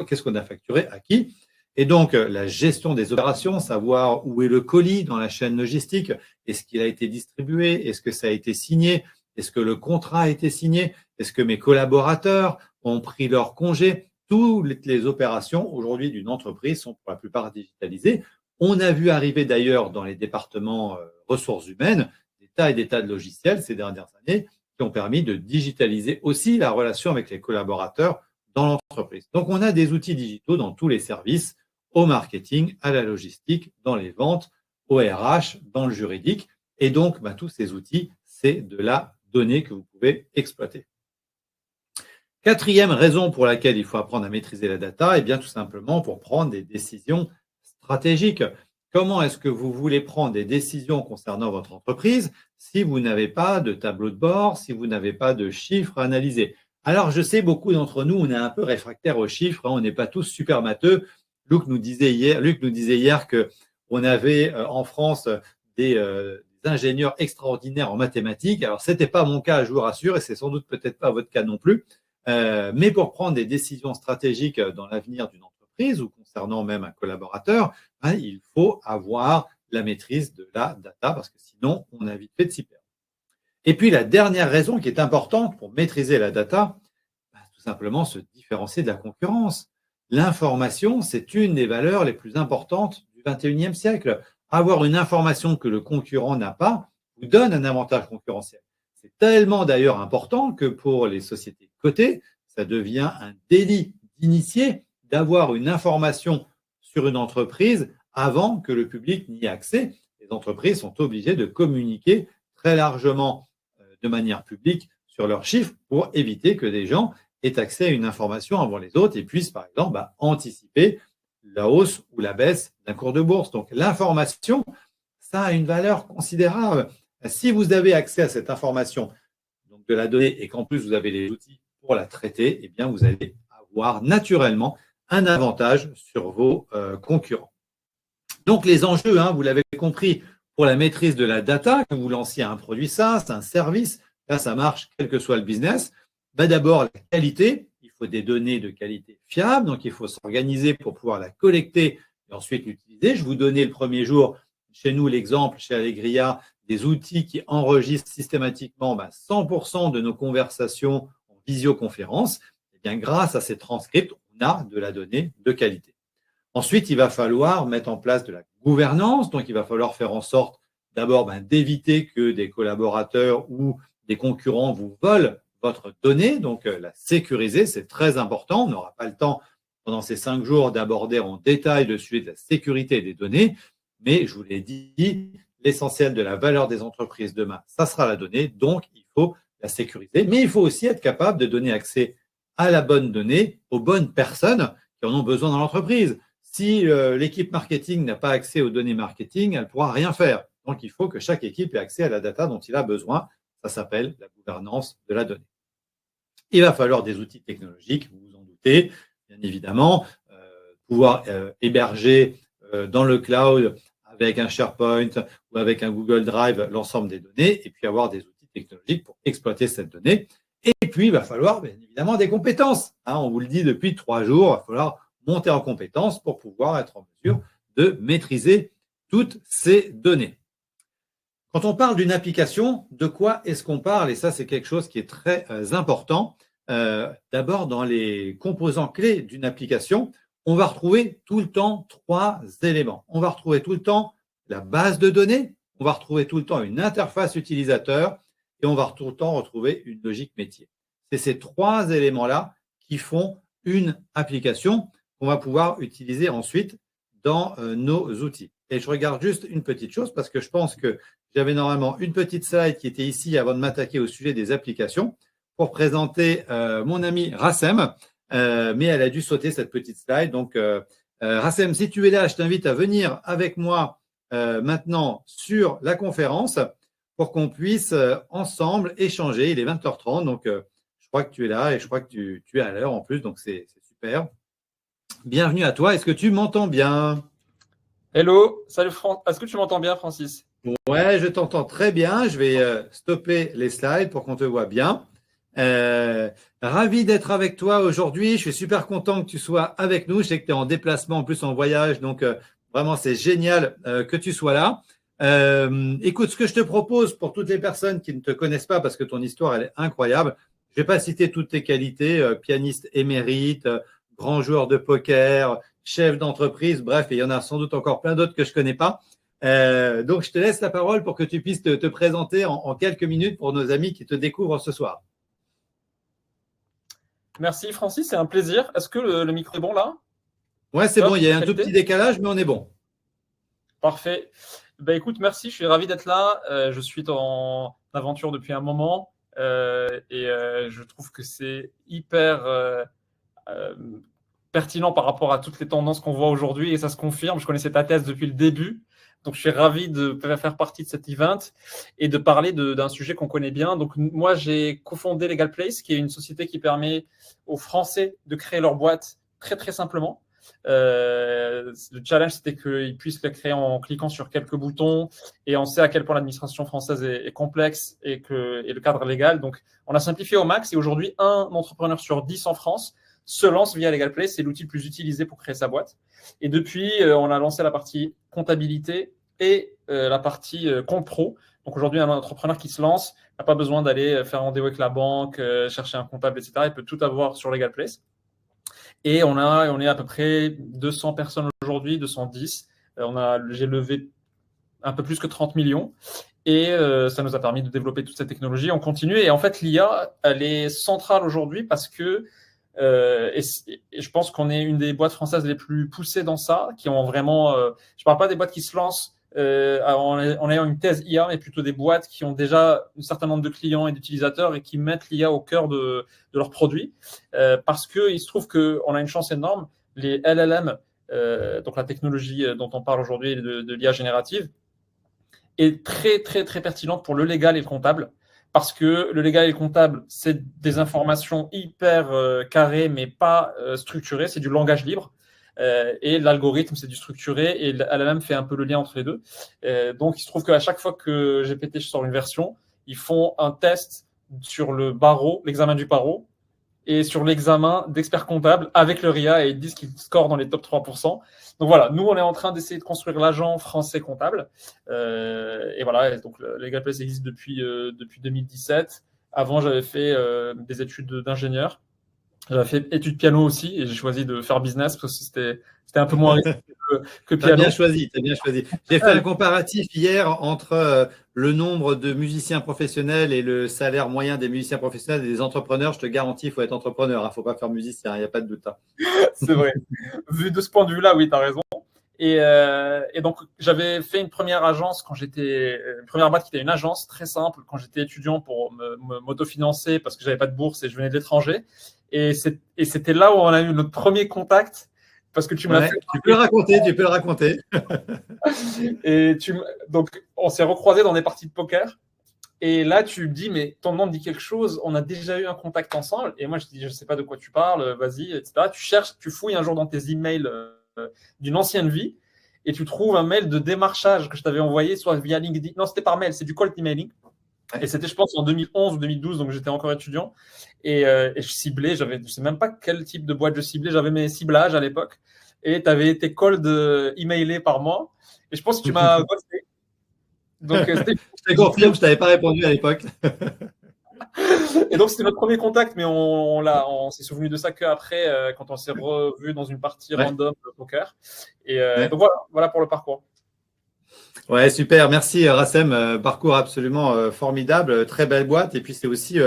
qu'est-ce qu'on a facturé à qui. Et donc, la gestion des opérations, savoir où est le colis dans la chaîne logistique, est-ce qu'il a été distribué, est-ce que ça a été signé, est-ce que le contrat a été signé, est-ce que mes collaborateurs ont pris leur congé. Toutes les opérations aujourd'hui d'une entreprise sont pour la plupart digitalisées. On a vu arriver d'ailleurs dans les départements ressources humaines des tas et des tas de logiciels ces dernières années qui ont permis de digitaliser aussi la relation avec les collaborateurs dans l'entreprise. Donc, on a des outils digitaux dans tous les services, au marketing, à la logistique, dans les ventes, au RH, dans le juridique. Et donc, tous ces outils, c'est de la donnée que vous pouvez exploiter. Quatrième raison pour laquelle il faut apprendre à maîtriser la data, eh bien tout simplement pour prendre des décisions stratégiques. Comment est-ce que vous voulez prendre des décisions concernant votre entreprise si vous n'avez pas de tableau de bord, si vous n'avez pas de chiffres à analyser? Alors, je sais, beaucoup d'entre nous, on est un peu réfractaires aux chiffres, on n'est pas tous super matheux. Luc nous disait hier qu'on avait en France des ingénieurs extraordinaires en mathématiques. Alors, ce n'était pas mon cas, je vous rassure, et c'est sans doute peut-être pas votre cas non plus. Mais pour prendre des décisions stratégiques dans l'avenir d'une entreprise ou concernant même un collaborateur, il faut avoir la maîtrise de la data parce que sinon, on a vite fait de s'y perdre. Et puis, la dernière raison qui est importante pour maîtriser la data, tout simplement se différencier de la concurrence. L'information, c'est une des valeurs les plus importantes du 21e siècle. Avoir une information que le concurrent n'a pas vous donne un avantage concurrentiel. C'est tellement d'ailleurs important que pour les sociétés cotées, ça devient un délit d'initié d'avoir une information sur une entreprise avant que le public n'y ait accès. Les entreprises sont obligées de communiquer très largement de manière publique sur leurs chiffres pour éviter que des gens aient accès à une information avant les autres et puissent, par exemple, anticiper la hausse ou la baisse d'un cours de bourse. Donc, l'information, ça a une valeur considérable. Si vous avez accès à cette information, donc de la donnée, et qu'en plus vous avez les outils pour la traiter, eh bien, vous allez avoir naturellement un avantage sur vos concurrents. Donc, les enjeux, vous l'avez compris, pour la maîtrise de la data, que vous lanciez un produit SaaS, un service, là, ça marche, quel que soit le business. D'abord, la qualité. Il faut des données de qualité fiable, donc il faut s'organiser pour pouvoir la collecter et ensuite l'utiliser. Je vous donnais le premier jour, chez nous, l'exemple, chez Allegria, des outils qui enregistrent systématiquement 100% de nos conversations en visioconférence. Eh bien, grâce à ces transcripts, on a de la donnée de qualité. Ensuite, il va falloir mettre en place de la gouvernance. Donc, il va falloir faire en sorte d'abord d'éviter que des collaborateurs ou des concurrents vous volent votre donnée. Donc, la sécuriser, c'est très important. On n'aura pas le temps pendant ces 5 jours d'aborder en détail le sujet de la sécurité des données. Mais je vous l'ai dit, l'essentiel de la valeur des entreprises demain, ça sera la donnée. Donc, il faut la sécuriser. Mais il faut aussi être capable de donner accès à la bonne donnée aux bonnes personnes qui en ont besoin dans l'entreprise. Si l'équipe marketing n'a pas accès aux données marketing, elle ne pourra rien faire. Donc, il faut que chaque équipe ait accès à la data dont il a besoin. Ça s'appelle la gouvernance de la donnée. Il va falloir des outils technologiques, vous vous en doutez, bien évidemment, pouvoir héberger dans le cloud avec un SharePoint ou avec un Google Drive l'ensemble des données et puis avoir des outils technologiques pour exploiter cette donnée. Et puis, il va falloir bien évidemment des compétences. On vous le dit depuis 3 jours, il va falloir monter en compétences pour pouvoir être en mesure de maîtriser toutes ces données. Quand on parle d'une application, de quoi est-ce qu'on parle? Et ça, c'est quelque chose qui est très important. D'abord, dans les composants clés d'une application, on va retrouver tout le temps 3 éléments. On va retrouver tout le temps la base de données, on va retrouver tout le temps une interface utilisateur et on va tout le temps retrouver une logique métier. C'est ces 3 éléments-là qui font une application qu'on va pouvoir utiliser ensuite dans nos outils. Et je regarde juste une petite chose parce que je pense que j'avais normalement une petite slide qui était ici avant de m'attaquer au sujet des applications pour présenter mon ami Rassem, mais elle a dû sauter cette petite slide. Donc, Rassem, si tu es là, je t'invite à venir avec moi maintenant sur la conférence pour qu'on puisse ensemble échanger. Il est 20h30, donc je crois que tu es là et je crois que tu es à l'heure en plus, donc c'est super. Bienvenue à toi. Est-ce que tu m'entends bien? Hello, salut Franck. Est-ce que tu m'entends bien, Francis? Ouais, je t'entends très bien. Je vais stopper les slides pour qu'on te voit bien. Ravi d'être avec toi aujourd'hui. Je suis super content que tu sois avec nous. Je sais que tu es en déplacement, en plus en voyage, donc vraiment c'est génial que tu sois là. Écoute, ce que je te propose pour toutes les personnes qui ne te connaissent pas, parce que ton histoire elle est incroyable, je ne vais pas citer toutes tes qualités, pianiste émérite, grand joueur de poker, chef d'entreprise, bref, il y en a sans doute encore plein d'autres que je ne connais pas. Donc, je te laisse la parole pour que tu puisses te présenter en quelques minutes pour nos amis qui te découvrent ce soir. Merci Francis, c'est un plaisir. Est-ce que le micro est bon là? Ouais, c'est bon, il y a un tout petit décalage, mais on est bon. Parfait. Ben, écoute, merci, je suis ravi d'être là. Je suis en aventure depuis un moment et je trouve que c'est hyper pertinent par rapport à toutes les tendances qu'on voit aujourd'hui et ça se confirme. Je connaissais ta thèse depuis le début. Donc, je suis ravi de faire partie de cet event et de parler d'un sujet qu'on connaît bien. Donc, moi, j'ai cofondé Legal Place, qui est une société qui permet aux Français de créer leur boîte très, très simplement. Le challenge, c'était qu'ils puissent le créer en cliquant sur quelques boutons et on sait à quel point l'administration française est complexe et le cadre légal. Donc, on a simplifié au max et aujourd'hui, un entrepreneur sur 10 en France se lance via Legal Place. C'est l'outil le plus utilisé pour créer sa boîte. Et depuis, on a lancé la partie comptabilité et la partie compte pro. Donc aujourd'hui, un entrepreneur qui se lance n'a pas besoin d'aller faire rendez-vous avec la banque, chercher un comptable, etc. Il peut tout avoir sur Legal Place. Et on est à peu près 200 personnes aujourd'hui, 210. J'ai levé un peu plus que 30 millions. Et ça nous a permis de développer toute cette technologie. On continue. Et en fait, l'IA, elle est centrale aujourd'hui parce que et je pense qu'on est une des boîtes françaises les plus poussées dans ça, qui ont vraiment. Je parle pas des boîtes qui se lancent en ayant une thèse IA, mais plutôt des boîtes qui ont déjà un certain nombre de clients et d'utilisateurs et qui mettent l'IA au cœur de leurs produits, parce que il se trouve qu'on a une chance énorme. Les LLM, donc la technologie dont on parle aujourd'hui de l'IA générative, est très très très pertinente pour le légal et le comptable. Parce que le légal et le comptable, c'est des informations hyper carrées, mais pas structurées. C'est du langage libre. Et l'algorithme, c'est du structuré. Et LLM fait un peu le lien entre les deux. Donc, il se trouve qu'à chaque fois que GPT sort une version, ils font un test sur le barreau, l'examen du barreau, et sur l'examen d'expert comptable avec le RIA, et ils disent qu'ils scorent dans les top 3%. Donc voilà, nous, on est en train d'essayer de construire l'agent français comptable. Et voilà, donc Legal Place existe depuis 2017. Avant, j'avais fait des études d'ingénieur. J'avais fait études piano aussi et j'ai choisi de faire business parce que c'était un peu moins risqué que Tu as piano. bien choisi, tu as bien choisi. J'ai fait un comparatif hier entre le nombre de musiciens professionnels et le salaire moyen des musiciens professionnels et des entrepreneurs. Je te garantis, il faut être entrepreneur, il ne faut pas faire musicien, il n'y a pas de doute. C'est vrai. Vu de ce point de vue-là, oui, tu as raison. Et donc, j'avais fait une première agence quand j'étais, une première boîte qui était une agence très simple quand j'étais étudiant pour m'autofinancer parce que j'avais pas de bourse et je venais de l'étranger. Et c'était là où on a eu notre premier contact parce que tu me l'as fait. Tu peux le raconter, tu peux le raconter. Et donc, on s'est recroisés dans des parties de poker. Et là, tu me dis, mais ton nom me dit quelque chose, on a déjà eu un contact ensemble. Et moi, je dis, je sais pas de quoi tu parles, vas-y, etc. Tu cherches, tu fouilles un jour dans tes emails d'une ancienne vie et tu trouves un mail de démarchage que je t'avais envoyé, soit via LinkedIn. Non, c'était par mail, c'est du cold emailing. Et c'était, je pense, en 2011 ou 2012, donc j'étais encore étudiant. Et je ciblais, je ne sais même pas quel type de boîte je ciblais, j'avais mes ciblages à l'époque. Et tu avais été cold emailé par moi. Et je pense que tu m'as ghosté. Donc, je te confirme, je ne t'avais pas répondu à l'époque. Et donc, c'était notre premier contact, mais on s'est souvenu de ça qu'après, quand on s'est revu dans une partie random de poker. Et donc, voilà pour le parcours. Ouais, super. Merci, Rassem. Parcours absolument formidable. Très belle boîte. Et puis, c'est aussi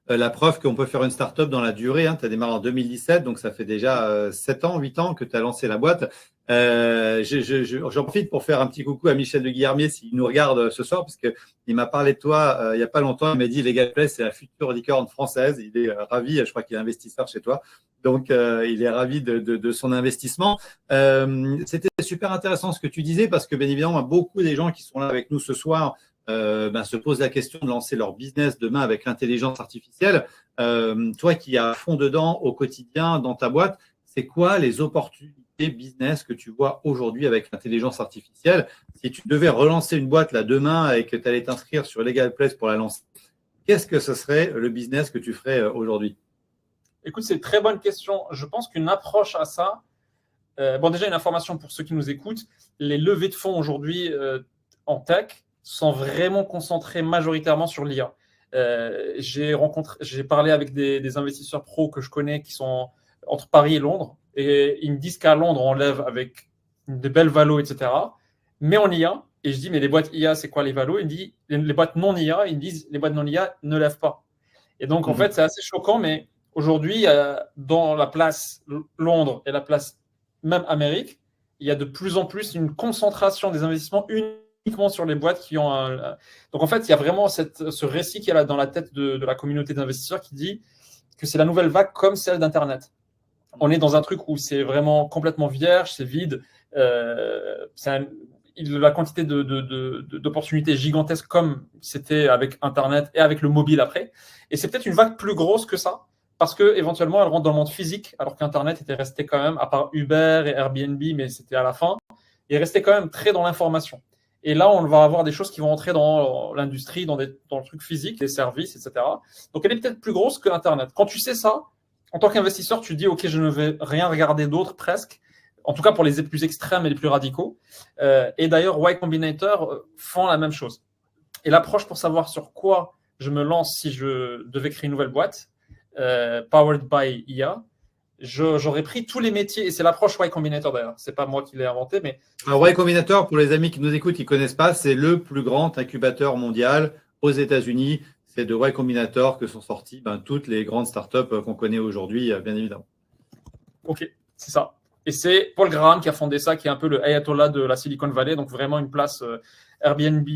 la preuve qu'on peut faire une start-up dans la durée. Tu as démarré en 2017, donc ça fait déjà 7 ans, 8 ans que tu as lancé la boîte. J'en profite pour faire un petit coucou à Michel de Guillermier s'il nous regarde ce soir, parce qu'il m'a parlé de toi il n'y a pas longtemps. Il m'a dit Legalplay, c'est la future licorne française. Il est ravi. Je crois qu'il est investisseur chez toi. Donc, il est ravi de son investissement. C'était super intéressant ce que tu disais, parce que bien évidemment, beaucoup des gens qui sont là avec nous ce soir se posent la question de lancer leur business demain avec l'intelligence artificielle. Toi qui as à fond dedans au quotidien dans ta boîte, c'est quoi les opportunités business que tu vois aujourd'hui avec l'intelligence artificielle? Si tu devais relancer une boîte là demain et que tu allais t'inscrire sur Legal Place pour la lancer, qu'est-ce que ce serait le business que tu ferais aujourd'hui? Écoute, c'est une très bonne question. Je pense qu'une approche à ça, déjà une information pour ceux qui nous écoutent, les levées de fonds aujourd'hui en tech sont vraiment concentrées majoritairement sur l'IA. J'ai parlé avec des investisseurs pros que je connais qui sont entre Paris et Londres, et ils me disent qu'à Londres, on lève avec de belles valos, etc. Mais en IA, et je dis, mais les boîtes IA, c'est quoi les valos? Ils me disent, les boîtes non IA, ils me disent, les boîtes non IA ne lèvent pas. Et donc, en fait, c'est assez choquant, mais aujourd'hui, dans la place Londres et la place même Amérique, il y a de plus en plus une concentration des investissements uniquement sur les boîtes qui ont un. Donc, en fait, il y a vraiment ce récit qui est là dans la tête de la communauté d'investisseurs qui dit que c'est la nouvelle vague comme celle d'Internet. On est dans un truc où c'est vraiment complètement vierge, c'est vide. La quantité d'opportunités gigantesques comme c'était avec Internet et avec le mobile après. Et c'est peut-être une vague plus grosse que ça, parce qu'éventuellement, elle rentre dans le monde physique, alors qu'Internet était resté quand même, à part Uber et Airbnb, mais c'était à la fin, il est resté quand même très dans l'information. Et là, on va avoir des choses qui vont entrer dans l'industrie, dans le truc physique, les services, etc. Donc, elle est peut-être plus grosse que Internet. Quand tu sais ça, en tant qu'investisseur, tu dis, OK, je ne vais rien regarder d'autre presque, en tout cas pour les plus extrêmes et les plus radicaux. Et d'ailleurs, Y Combinator font la même chose. Et l'approche pour savoir sur quoi je me lance si je devais créer une nouvelle boîte, powered by IA, j'aurais pris tous les métiers, et c'est l'approche Y Combinator d'ailleurs, c'est pas moi qui l'ai inventé, mais… Alors, Y Combinator, pour les amis qui nous écoutent, qui ne connaissent pas, c'est le plus grand incubateur mondial aux États-Unis. C'est de Y Combinator que sont sorties toutes les grandes startups qu'on connaît aujourd'hui, bien évidemment. Ok, c'est ça. Et c'est Paul Graham qui a fondé ça, qui est un peu le ayatollah de la Silicon Valley, donc vraiment une place Airbnb,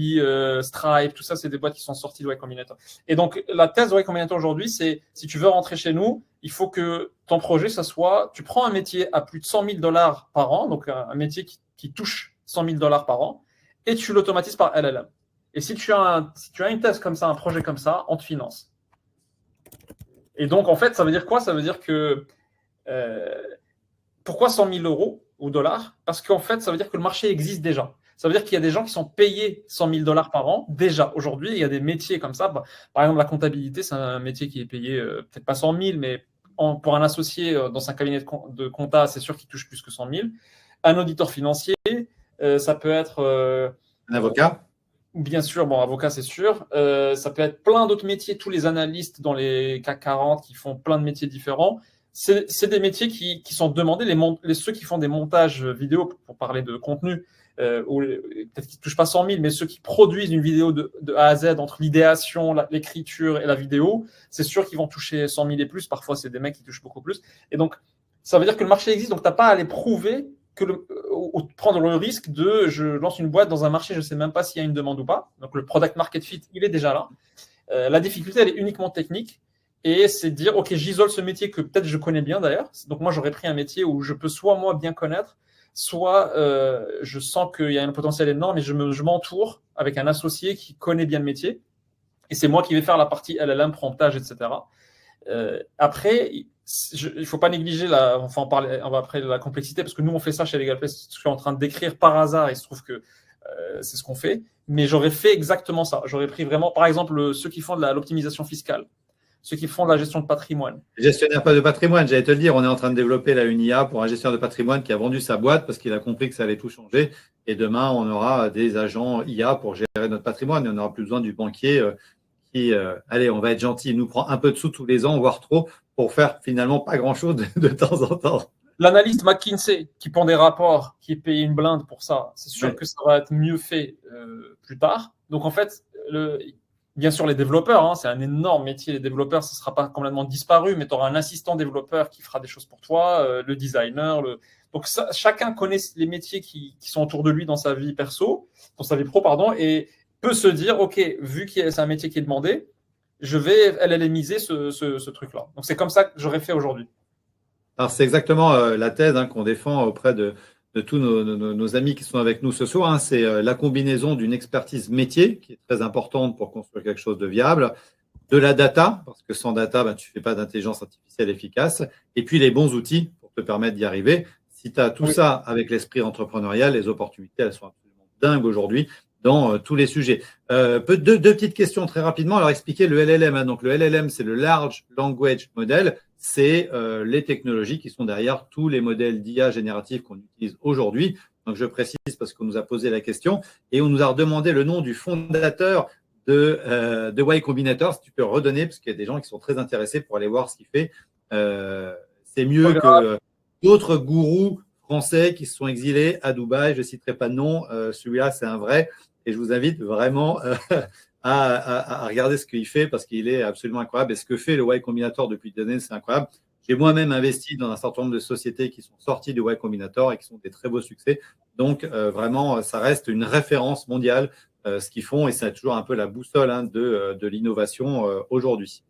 Stripe, tout ça, c'est des boîtes qui sont sorties de Y Combinator. Et donc, la thèse de Y Combinator aujourd'hui, c'est si tu veux rentrer chez nous, il faut que ton projet, ça soit, tu prends un métier à plus de 100 000 $ par an, donc un métier qui touche 100 000 $ par an, et tu l'automatises par LLM. Et si tu as une thèse comme ça, un projet comme ça, on te finance. Et donc, en fait, ça veut dire quoi? Ça veut dire que pourquoi 100 000 € ou dollars? Parce qu'en fait, ça veut dire que le marché existe déjà. Ça veut dire qu'il y a des gens qui sont payés 100 000 $ par an déjà. Aujourd'hui, il y a des métiers comme ça. Par exemple, la comptabilité, c'est un métier qui est payé peut-être pas 100 000, mais pour un associé dans un cabinet de compta, c'est sûr qu'il touche plus que 100 000. Un auditeur financier, ça peut être… un avocat? Bien sûr, bon, avocat, c'est sûr. Ça peut être plein d'autres métiers, tous les analystes dans les CAC 40 qui font plein de métiers différents. c'est des métiers qui sont demandés. Ceux qui font des montages vidéo, pour parler de contenu, peut-être qu'ils ne touchent pas 100 000, mais ceux qui produisent une vidéo de A à Z, entre l'idéation, l'écriture et la vidéo, c'est sûr qu'ils vont toucher 100 000 et plus. Parfois, c'est des mecs qui touchent beaucoup plus. Et donc, ça veut dire que le marché existe, donc tu n'as pas à aller prouver ou prendre le risque de je lance une boîte dans un marché, je ne sais même pas s'il y a une demande ou pas. Donc, le product market fit, il est déjà là. La difficulté, elle est uniquement technique. Et c'est de dire, OK, j'isole ce métier que peut-être je connais bien d'ailleurs. Donc, moi, j'aurais pris un métier où je peux soit moi bien connaître, soit je sens qu'il y a un potentiel énorme et je m'entoure avec un associé qui connaît bien le métier. Et c'est moi qui vais faire la partie LLM, promptage, etc. Après, il ne faut pas négliger, on va en parler après de la complexité, parce que nous, on fait ça chez LegalPlace. Je suis en train de décrire par hasard, il se trouve que c'est ce qu'on fait. Mais j'aurais fait exactement ça. J'aurais pris vraiment, par exemple, ceux qui font de l'optimisation fiscale, ceux qui font de la gestion de patrimoine. Gestionnaire pas de patrimoine, j'allais te le dire, on est en train de développer là une IA pour un gestionnaire de patrimoine qui a vendu sa boîte parce qu'il a compris que ça allait tout changer. Et demain, on aura des agents IA pour gérer notre patrimoine et on n'aura plus besoin du banquier qui, allez, on va être gentil, il nous prend un peu de sous tous les ans, voire trop, pour faire finalement pas grand-chose de temps en temps. L'analyste McKinsey qui prend des rapports, qui paye une blinde pour ça, c'est sûr que ça va être mieux fait plus tard. Donc en fait, bien sûr, les développeurs, c'est un énorme métier. Les développeurs, ce ne sera pas complètement disparu, mais tu auras un assistant développeur qui fera des choses pour toi, le designer. Donc, chacun connaît les métiers qui sont autour de lui dans sa vie perso, dans sa vie pro, pardon, et peut se dire, OK, vu que c'est un métier qui est demandé, je vais LLMiser ce truc-là. Donc, c'est comme ça que j'aurais fait aujourd'hui. Alors, c'est exactement la thèse qu'on défend auprès de tous nos amis qui sont avec nous ce soir. C'est la combinaison d'une expertise métier qui est très importante pour construire quelque chose de viable, de la data, parce que sans data, tu ne fais pas d'intelligence artificielle efficace, et puis les bons outils pour te permettre d'y arriver. Si tu as tout ça avec l'esprit entrepreneurial, les opportunités, elles sont absolument dingues aujourd'hui dans tous les sujets. Deux petites questions très rapidement. Alors, expliquer le LLM. Donc, le LLM, c'est le Large Language Model. C'est les technologies qui sont derrière tous les modèles d'IA génératifs qu'on utilise aujourd'hui. Donc, je précise parce qu'on nous a posé la question et on nous a redemandé le nom du fondateur de Y Combinator. Si tu peux redonner, parce qu'il y a des gens qui sont très intéressés pour aller voir ce qu'il fait. C'est mieux que d'autres gourous français qui se sont exilés à Dubaï. Je ne citerai pas de nom. Celui-là, c'est un vrai. Et je vous invite vraiment à regarder ce qu'il fait parce qu'il est absolument incroyable. Et ce que fait le Y Combinator depuis des années, c'est incroyable. J'ai moi-même investi dans un certain nombre de sociétés qui sont sorties du Y Combinator et qui sont des très beaux succès. Donc, vraiment, ça reste une référence mondiale, ce qu'ils font. Et c'est toujours un peu la boussole de l'innovation aujourd'hui.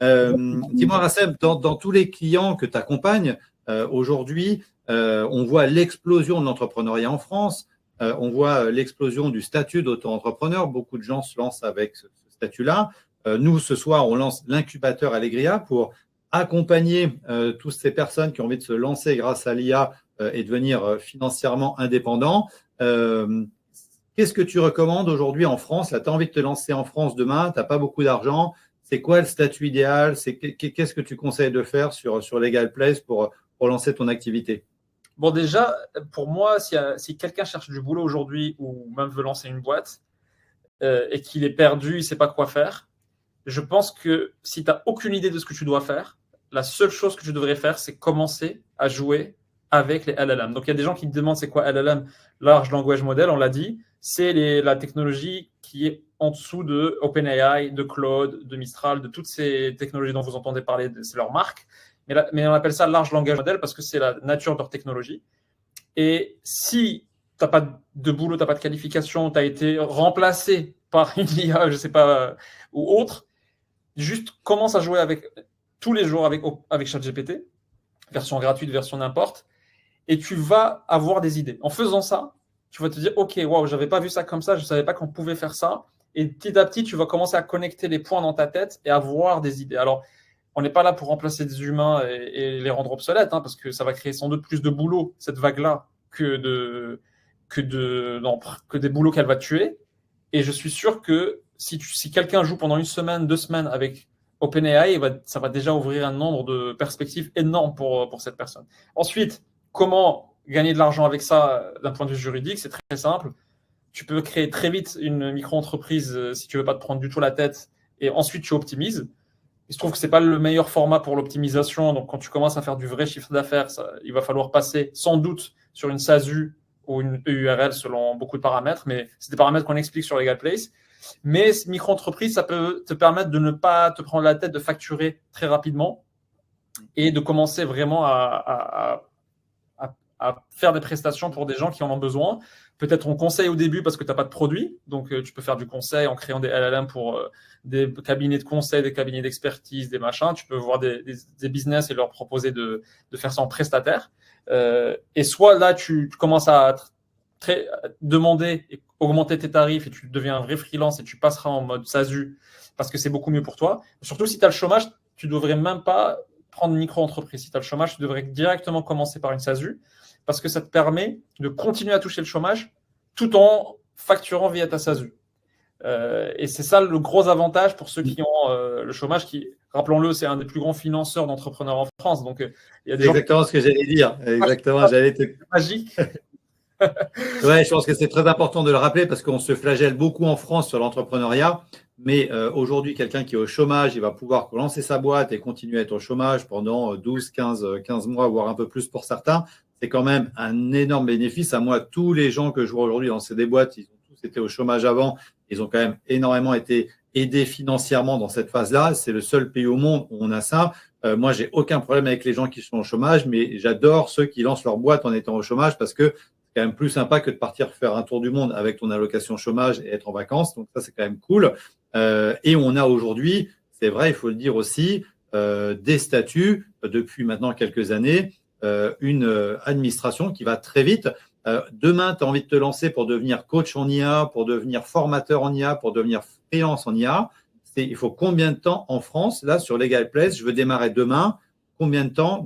Dis-moi, Rassem, dans tous les clients que tu accompagnes aujourd'hui, on voit l'explosion de l'entrepreneuriat en France. On voit l'explosion du statut d'auto-entrepreneur. Beaucoup de gens se lancent avec ce statut-là. Nous, ce soir, on lance l'incubateur Allegria pour accompagner toutes ces personnes qui ont envie de se lancer grâce à l'IA et devenir financièrement indépendants. Qu'est-ce que tu recommandes aujourd'hui en France? Là, tu as envie de te lancer en France demain, tu n'as pas beaucoup d'argent. C'est quoi le statut idéal? Qu'est-ce que tu conseilles de faire sur LegalPlace pour lancer ton activité? Bon, déjà, pour moi, si quelqu'un cherche du boulot aujourd'hui ou même veut lancer une boîte et qu'il est perdu, il ne sait pas quoi faire, je pense que si tu n'as aucune idée de ce que tu dois faire, la seule chose que tu devrais faire, c'est commencer à jouer avec les LLM. Donc, il y a des gens qui me demandent c'est quoi LLM, Large Language Model, on l'a dit, c'est la technologie qui est en dessous de OpenAI, de Claude, de Mistral, de toutes ces technologies dont vous entendez parler, c'est leur marque. Mais on appelle ça Large Language Model parce que c'est la nature de leur technologie. Et si tu n'as pas de boulot, tu n'as pas de qualification, tu as été remplacé par une IA, je ne sais pas, ou autre, juste commence à jouer tous les jours avec ChatGPT, version gratuite, version n'importe, et tu vas avoir des idées. En faisant ça, tu vas te dire, OK, waouh, je n'avais pas vu ça comme ça, je ne savais pas qu'on pouvait faire ça. Et petit à petit, tu vas commencer à connecter les points dans ta tête et avoir des idées. Alors, on n'est pas là pour remplacer des humains et les rendre obsolètes, parce que ça va créer sans doute plus de boulot, cette vague-là, que des boulots qu'elle va tuer. Et je suis sûr que si quelqu'un joue pendant 1 semaine, 2 semaines avec OpenAI, ça va déjà ouvrir un nombre de perspectives énormes pour cette personne. Ensuite, comment gagner de l'argent avec ça d'un point de vue juridique? C'est très simple. Tu peux créer très vite une micro-entreprise si tu ne veux pas te prendre du tout la tête et ensuite tu optimises. Il se trouve que ce n'est pas le meilleur format pour l'optimisation. Donc, quand tu commences à faire du vrai chiffre d'affaires, il va falloir passer sans doute sur une SASU ou une EURL selon beaucoup de paramètres. Mais c'est des paramètres qu'on explique sur Legal Place. Mais micro-entreprise, ça peut te permettre de ne pas te prendre la tête de facturer très rapidement et de commencer vraiment à faire des prestations pour des gens qui en ont besoin. Peut-être on conseille au début parce que tu n'as pas de produit. Donc, tu peux faire du conseil en créant des LLM pour des cabinets de conseil, des cabinets d'expertise, des machins. Tu peux voir des business et leur proposer de faire ça en prestataire. Et soit là, tu commences à demander et augmenter tes tarifs et tu deviens un vrai freelance et tu passeras en mode SASU parce que c'est beaucoup mieux pour toi. Surtout si tu as le chômage, tu ne devrais même pas prendre micro-entreprise. Si tu as le chômage, tu devrais directement commencer par une SASU parce que ça te permet de continuer à toucher le chômage tout en facturant via ta SASU. Et c'est ça le gros avantage pour ceux qui ont le chômage, qui, rappelons-le, c'est un des plus grands financeurs d'entrepreneurs en France. Donc, il y a des exactement ce que j'allais dire. Exactement, magique. Ouais, je pense que c'est très important de le rappeler parce qu'on se flagelle beaucoup en France sur l'entrepreneuriat. Mais aujourd'hui, quelqu'un qui est au chômage, il va pouvoir lancer sa boîte et continuer à être au chômage pendant 12, 15 mois, voire un peu plus pour certains. C'est quand même un énorme bénéfice. À moi, tous les gens que je vois aujourd'hui lancer des boîtes, ils ont tous été au chômage avant. Ils ont quand même énormément été aidés financièrement dans cette phase-là. C'est le seul pays au monde où on a ça. Moi, j'ai aucun problème avec les gens qui sont au chômage, mais j'adore ceux qui lancent leur boîte en étant au chômage parce que c'est quand même plus sympa que de partir faire un tour du monde avec ton allocation chômage et être en vacances. Donc ça, c'est quand même cool. Et on a aujourd'hui, c'est vrai, il faut le dire aussi, des statuts depuis maintenant quelques années, une administration qui va très vite. Demain, tu as envie de te lancer pour devenir coach en IA, pour devenir formateur en IA, pour devenir freelance en IA. Il faut combien de temps en France, là, sur Legal Place, je veux démarrer demain, combien de temps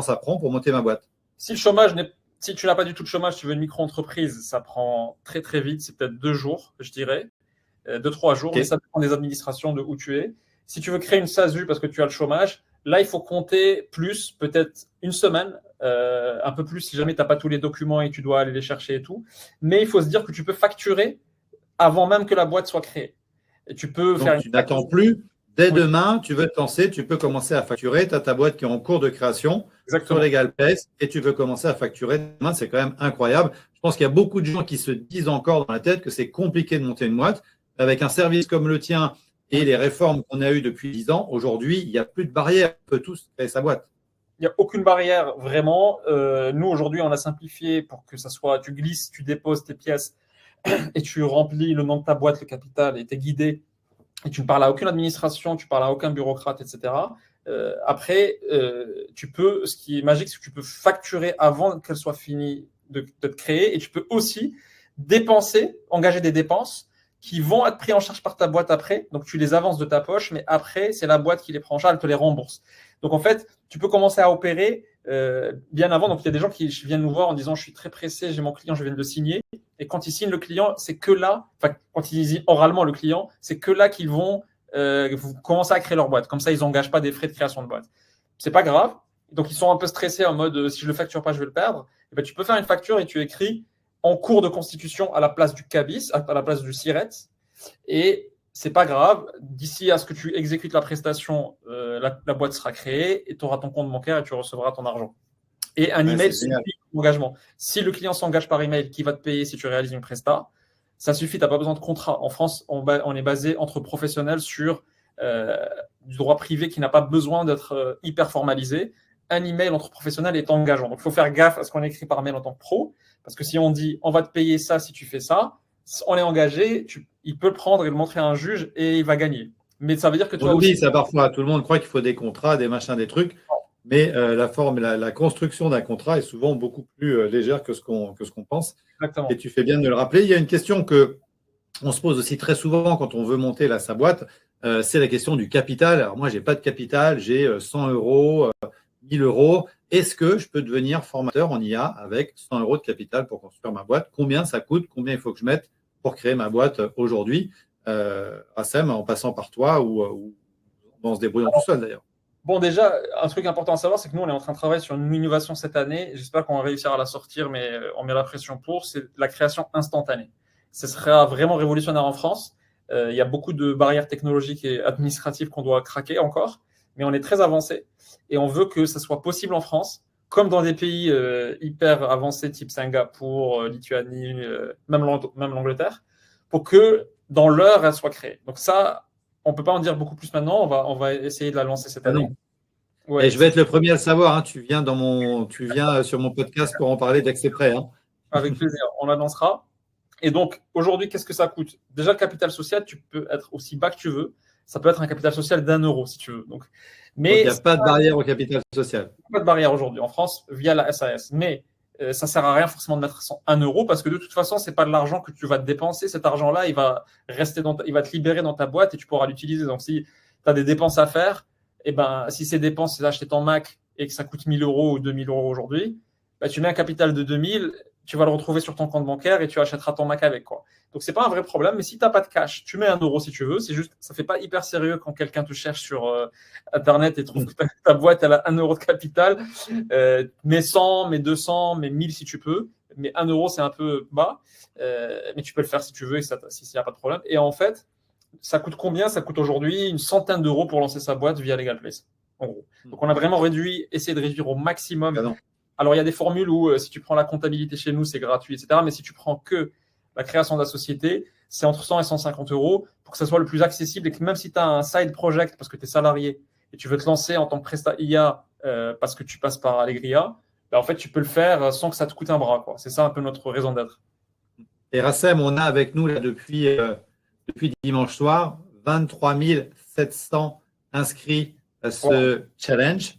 ça prend pour monter ma boîte? Si tu n'as pas du tout de chômage, tu veux une micro-entreprise, ça prend très très vite, c'est peut-être 2 jours, je dirais, 2-3 jours, mais ça dépend des administrations de où tu es. Si tu veux créer une SASU parce que tu as le chômage, là, il faut compter plus, peut-être une semaine, un peu plus si jamais tu n'as pas tous les documents et tu dois aller les chercher et tout. Mais il faut se dire que tu peux facturer avant même que la boîte soit créée. Et tu peux Donc, tu n'attends plus. Dès demain, tu veux te lancer, tu peux commencer à facturer. Tu as ta boîte qui est en cours de création sur Legal Place et tu veux commencer à facturer demain. C'est quand même incroyable. Je pense qu'il y a beaucoup de gens qui se disent encore dans la tête que c'est compliqué de monter une boîte. Avec un service comme le tien et les réformes qu'on a eues depuis 10 ans, aujourd'hui, il n'y a plus de barrière. On peut tous créer sa boîte. Il n'y a aucune barrière, vraiment. Nous, aujourd'hui, on a simplifié pour que ça soit, tu glisses, tu déposes tes pièces et tu remplis le nom de ta boîte, le capital, et tu es guidé. Et tu ne parles à aucune administration, tu parles à aucun bureaucrate, etc. Après, ce qui est magique, c'est que tu peux facturer avant qu'elle soit finie de te créer et tu peux aussi engager des dépenses qui vont être prises en charge par ta boîte après. Donc, tu les avances de ta poche, mais après, c'est la boîte qui les prend en charge, elle te les rembourse. Donc, en fait, tu peux commencer à opérer bien avant. Donc, il y a des gens qui viennent nous voir en disant « Je suis très pressé, j'ai mon client, je viens de le signer ». Et quand ils signent le client, c'est que là, quand ils disent oralement le client, c'est que là qu'ils vont commencer à créer leur boîte. Comme ça, ils n'engagent pas des frais de création de boîte. C'est pas grave. Donc, ils sont un peu stressés en mode si je le facture pas, je vais le perdre. Et ben, tu peux faire une facture et tu écris en cours de constitution à la place du CABIS, à la place du SIRET. Et c'est pas grave. D'ici à ce que tu exécutes la prestation, la boîte sera créée et tu auras ton compte bancaire et tu recevras ton argent. Et un email suffit d'engagement. Si le client s'engage par email, qui va te payer si tu réalises une presta, ça suffit, tu n'as pas besoin de contrat. En France, on est basé entre professionnels sur du droit privé qui n'a pas besoin d'être hyper formalisé. Un email entre professionnels est engageant. Donc, il faut faire gaffe à ce qu'on écrit par mail en tant que pro, parce que si on dit on va te payer ça si tu fais ça, on est engagé, il peut le prendre et le montrer à un juge et il va gagner. Mais ça veut dire que toi aussi… Oui, ça parfois. Tout le monde croit qu'il faut des contrats, des machins, des trucs. Mais la construction d'un contrat est souvent beaucoup plus légère que ce qu'on pense. Exactement. Et tu fais bien de le rappeler. Il y a une question qu'on se pose aussi très souvent quand on veut monter sa boîte, c'est la question du capital. Alors moi, je n'ai pas de capital, j'ai 100 euros, 1000 euros. Est-ce que je peux devenir formateur en IA avec 100 euros de capital pour construire ma boîte? Combien ça coûte? Combien il faut que je mette pour créer ma boîte aujourd'hui? Assem, en passant par toi ou en se débrouillant tout seul d'ailleurs. Bon, déjà, un truc important à savoir, c'est que nous, on est en train de travailler sur une innovation cette année. J'espère qu'on va réussir à la sortir, mais on met la pression pour. C'est la création instantanée. Ce sera vraiment révolutionnaire en France. Il y a beaucoup de barrières technologiques et administratives qu'on doit craquer encore, mais on est très avancé et on veut que ça soit possible en France, comme dans des pays hyper avancés type Singapour, Lituanie, même l'Angleterre, pour que dans l'heure, elle soit créée. Donc ça, on ne peut pas en dire beaucoup plus maintenant. On va essayer de la lancer cette année. Ouais, et je vais être le premier à le savoir. Hein. Tu viens sur mon podcast pour en parler dès que c'est prêt. Hein. Avec plaisir, on l'annoncera. Et donc, aujourd'hui, qu'est-ce que ça coûte? Déjà, le capital social, tu peux être aussi bas que tu veux. Ça peut être un capital social d'1 € si tu veux. Mais il n'y a pas de barrière au capital social. Pas de barrière aujourd'hui en France via la SAS. Mais ça ne sert à rien forcément de mettre 1 € parce que de toute façon, ce n'est pas de l'argent que tu vas te dépenser. Cet argent-là, il va te libérer dans ta boîte et tu pourras l'utiliser. Donc, si tu as des dépenses à faire, et ben, si ces dépenses, c'est d'acheter ton Mac et que ça coûte 1 000 € ou 2 000 € aujourd'hui, ben, tu mets un capital de 2 000, tu vas le retrouver sur ton compte bancaire et tu achèteras ton Mac avec, quoi. Donc, ce n'est pas un vrai problème. Mais si tu n'as pas de cash, tu mets 1 € si tu veux. C'est juste, ça ne fait pas hyper sérieux quand quelqu'un te cherche sur Internet et trouve que ta boîte, elle a 1 € de capital. Mais 100, mais 200, mais 1000 si tu peux. Mais 1 €, c'est un peu bas. Mais tu peux le faire si tu veux et s'il n'y a pas de problème. Et en fait, ça coûte combien? Ça coûte aujourd'hui une centaine d'euros pour lancer sa boîte via LegalPlace, en gros. Donc, on a vraiment essayé de réduire au maximum. Alors, il y a des formules où si tu prends la comptabilité chez nous, c'est gratuit, etc. Mais si tu prends que la création de la société, c'est entre 100 et 150 € pour que ça soit le plus accessible et que même si tu as un side project parce que tu es salarié et tu veux te lancer en tant que prestat IA parce que tu passes par Allegria, ben, en fait, tu peux le faire sans que ça te coûte un bras, quoi. C'est ça un peu notre raison d'être. Et Rassem, on a avec nous là depuis dimanche soir 23 700 inscrits à ce challenge.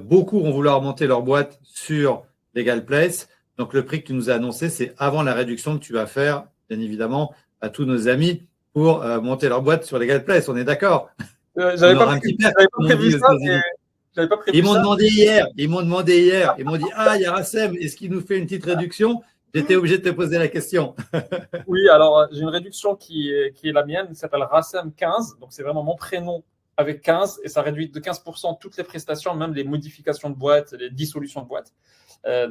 Beaucoup vont vouloir monter leur boîte sur LegalPlace. Donc, le prix que tu nous as annoncé, c'est avant la réduction que tu vas faire, bien évidemment, à tous nos amis pour monter leur boîte sur LegalPlace. On est d'accord? J'avais pas prévu ça. Ils m'ont demandé hier. Ils m'ont dit, ah, il y a Rassem, est-ce qu'il nous fait une petite réduction? J'étais obligé de te poser la question. Oui, alors j'ai une réduction qui est la mienne, qui s'appelle Rassem 15. Donc, c'est vraiment mon prénom avec 15 et ça réduit de 15% toutes les prestations, même les modifications de boîte, les dissolutions de boîte.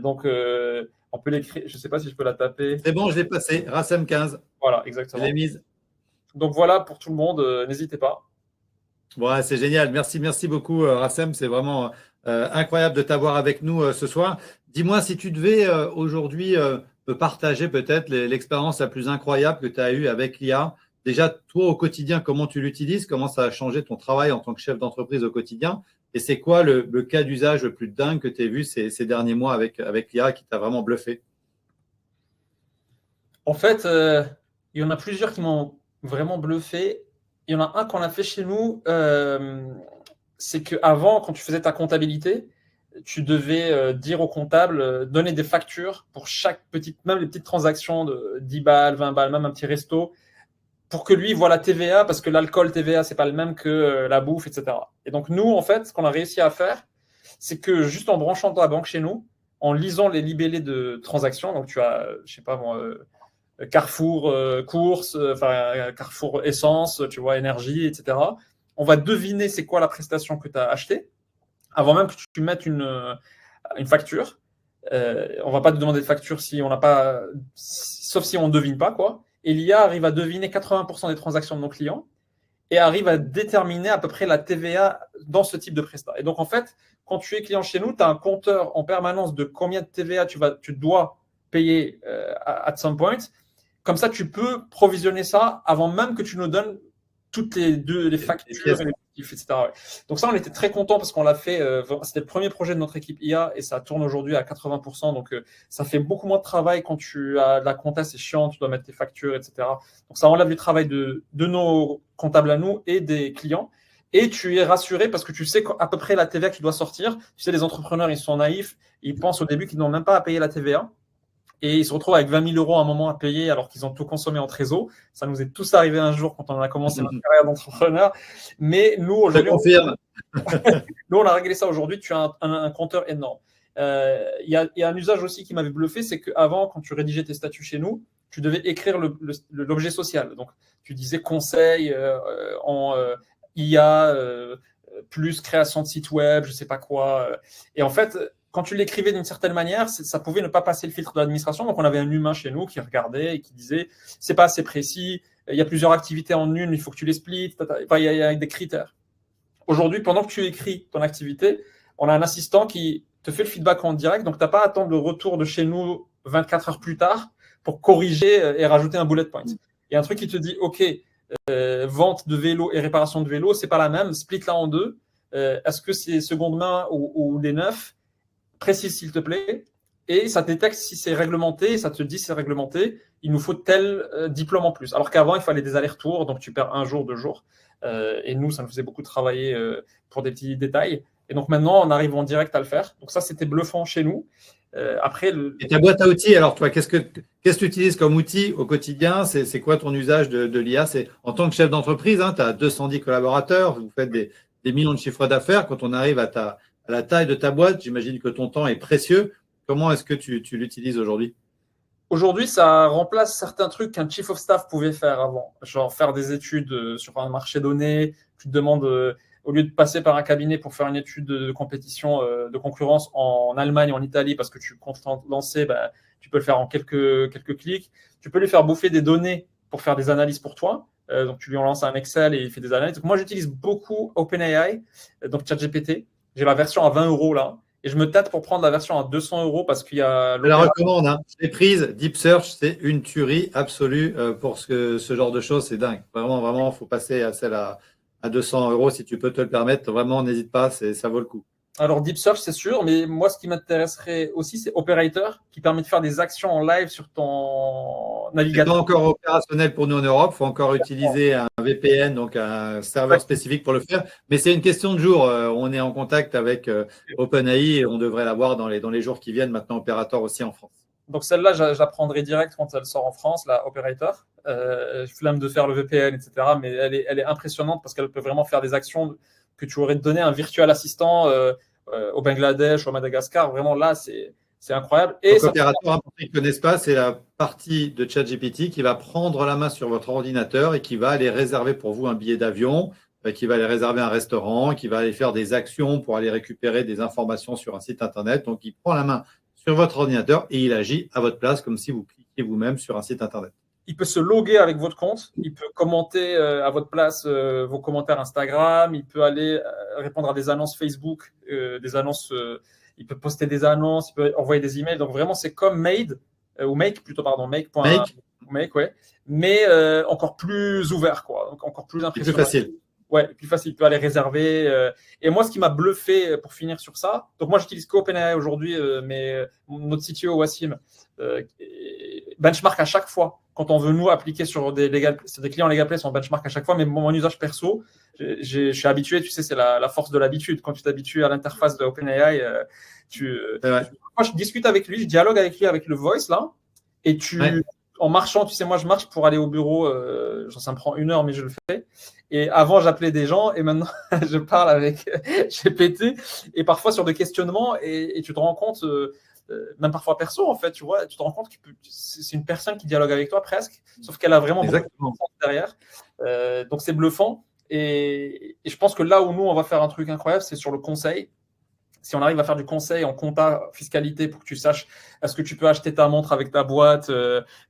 Donc, on peut l'écrire. Je ne sais pas si je peux la taper. C'est bon, je l'ai passé. Rassem 15. Voilà, exactement. Je l'ai mise. Donc, voilà pour tout le monde. N'hésitez pas. Ouais, c'est génial. Merci beaucoup, Rassem. C'est vraiment incroyable de t'avoir avec nous ce soir. Dis-moi si tu devais aujourd'hui me partager peut-être l'expérience la plus incroyable que tu as eue avec l'IA. Déjà, toi, au quotidien, comment tu l'utilises? Comment ça a changé ton travail en tant que chef d'entreprise au quotidien? Et c'est quoi le cas d'usage le plus dingue que tu as vu ces derniers mois avec l'IA qui t'a vraiment bluffé? En fait, il y en a plusieurs qui m'ont vraiment bluffé. Il y en a un qu'on a fait chez nous. C'est qu'avant, quand tu faisais ta comptabilité, tu devais dire au comptable, donner des factures pour chaque même les petites transactions de 10 balles, 20 balles, même un petit resto, pour que lui voit la TVA, parce que l'alcool TVA, c'est pas le même que la bouffe, etc. Et donc, nous, en fait, ce qu'on a réussi à faire, c'est que juste en branchant ta banque chez nous, en lisant les libellés de transactions, donc tu as, je sais pas, Carrefour courses, Carrefour essence, tu vois, énergie, etc. On va deviner c'est quoi la prestation que tu as achetée, avant même que tu mettes une facture. On va pas te demander de facture si on n'a pas, sauf si on ne devine pas, quoi. Et l'IA arrive à deviner 80% des transactions de nos clients et arrive à déterminer à peu près la TVA dans ce type de prestat. Et donc, en fait, quand tu es client chez nous, tu as un compteur en permanence de combien de TVA tu dois payer at some point. Comme ça, tu peux provisionner ça avant même que tu nous donnes toutes les factures et les motifs, etc. Donc ça, on était très contents parce qu'on l'a fait. C'était le premier projet de notre équipe IA et ça tourne aujourd'hui à 80%. Donc, ça fait beaucoup moins de travail quand tu as de la compta, c'est chiant, tu dois mettre tes factures, etc. Donc, ça enlève du travail de nos comptables à nous et des clients. Et tu es rassuré parce que tu sais à peu près la TVA que tu dois sortir. Tu sais, les entrepreneurs, ils sont naïfs. Ils pensent au début qu'ils n'ont même pas à payer la TVA. Et ils se retrouvent avec 20 000 € à un moment à payer alors qu'ils ont tout consommé en trésor. Ça nous est tous arrivé un jour quand on a commencé notre carrière d'entrepreneur. Mais nous, aujourd'hui, nous, on a réglé ça aujourd'hui. Tu as un compteur énorme. Il y a un usage aussi qui m'avait bluffé, c'est qu'avant, quand tu rédigeais tes statuts chez nous, tu devais écrire l'objet social. Donc, tu disais conseil en IA, plus création de site web, je ne sais pas quoi. Et en fait, quand tu l'écrivais d'une certaine manière, ça pouvait ne pas passer le filtre de l'administration. Donc, on avait un humain chez nous qui regardait et qui disait c'est pas assez précis, il y a plusieurs activités en une, il faut que tu les splits, enfin, il y a des critères. Aujourd'hui, pendant que tu écris ton activité, on a un assistant qui te fait le feedback en direct, donc tu n'as pas à attendre le retour de chez nous 24 heures plus tard pour corriger et rajouter un bullet point. Il y a un truc qui te dit, OK, vente de vélo et réparation de vélo, c'est pas la même, split-la en deux. Est-ce que c'est seconde main ou les neufs? Précise s'il te plaît. Et ça détecte si c'est réglementé, ça te dit si c'est réglementé, il nous faut tel diplôme en plus. Alors qu'avant, il fallait des allers-retours, donc tu perds 1 jour, 2 jours. Et nous, ça nous faisait beaucoup travailler pour des petits détails. Et donc maintenant, on arrive en direct à le faire. Donc ça, c'était bluffant chez nous. Après, Et ta boîte à outils, alors toi, qu'est-ce que tu utilises comme outil au quotidien? C'est quoi ton usage de l'IA? C'est en tant que chef d'entreprise, hein, tu as 210 collaborateurs, vous faites des millions de chiffres d'affaires. Quand on arrive à la taille de ta boîte, j'imagine que ton temps est précieux. Comment est-ce que tu l'utilises aujourd'hui? Aujourd'hui, ça remplace certains trucs qu'un chief of staff pouvait faire avant. Genre faire des études sur un marché donné. Tu te demandes, au lieu de passer par un cabinet pour faire une étude de compétition, de concurrence en Allemagne, en Italie, parce que tu comptes lancer, ben, tu peux le faire en quelques clics. Tu peux lui faire bouffer des données pour faire des analyses pour toi. Donc, tu lui en lances un Excel et il fait des analyses. Donc, moi, j'utilise beaucoup OpenAI, donc ChatGPT. J'ai la version à 20 € là. Et je me tâte pour prendre la version à 200 € parce qu'il y a. Je la recommande. Hein. Je l'ai prise. Deep Search, c'est une tuerie absolue pour ce genre de choses. C'est dingue. Vraiment, vraiment, il faut passer à celle à 200 € si tu peux te le permettre. Vraiment, n'hésite pas. Ça vaut le coup. Alors, Deep Search, c'est sûr. Mais moi, ce qui m'intéresserait aussi, c'est Operator qui permet de faire des actions en live sur ton navigateur. C'est pas encore opérationnel pour nous en Europe. Il faut encore utiliser un VPN, donc un serveur spécifique pour le faire. Mais c'est une question de jour. On est en contact avec OpenAI et on devrait l'avoir dans les jours qui viennent. Maintenant, Operator aussi en France. Donc celle-là, je la prendrai direct quand elle sort en France, la Operator. Flemme de faire le VPN, etc. Mais elle est impressionnante parce qu'elle peut vraiment faire des actions que tu aurais donné à un virtual assistant au Bangladesh, au Madagascar. Vraiment là, c'est incroyable. Et donc, Operator, pour ceux qui ne connaissent pas, c'est la partie de ChatGPT qui va prendre la main sur votre ordinateur et qui va aller réserver pour vous un billet d'avion, qui va aller réserver un restaurant, qui va aller faire des actions pour aller récupérer des informations sur un site Internet. Donc, il prend la main sur votre ordinateur et il agit à votre place comme si vous cliquiez vous-même sur un site Internet. Il peut se loguer avec votre compte, il peut commenter à votre place vos commentaires Instagram, il peut aller répondre à des annonces Facebook, des annonces, il peut poster des annonces, il peut envoyer des emails. Donc vraiment, c'est comme Made, ou Make plutôt, pardon, Make, ouais, mais encore plus ouvert, quoi, donc encore plus impressionnant. Plus facile. Ouais, plus facile, il peut aller réserver. Et moi, ce qui m'a bluffé pour finir sur ça, donc moi, j'utilise qu'OpenAI aujourd'hui, mais notre CTO, Wassim, benchmark à chaque fois. Quand on veut nous appliquer sur des clients Legal Place, on benchmark à chaque fois, mais mon usage perso, je suis habitué, tu sais, c'est la force de l'habitude. Quand tu t'habitues à l'interface de OpenAI, moi, je discute avec lui, je dialogue avec lui avec le voice, là, et en marchant, tu sais, moi, je marche pour aller au bureau, ça me prend 1 heure, mais je le fais. Et avant, j'appelais des gens et maintenant, je parle avec GPT et parfois sur des questionnements et tu te rends compte, même parfois perso, en fait, tu vois, tu te rends compte que c'est une personne qui dialogue avec toi presque, sauf qu'elle a vraiment beaucoup de sens derrière. Donc, c'est bluffant. Et je pense que là où nous, on va faire un truc incroyable, c'est sur le conseil. Si on arrive à faire du conseil en compta, fiscalité, pour que tu saches, est-ce que tu peux acheter ta montre avec ta boîte,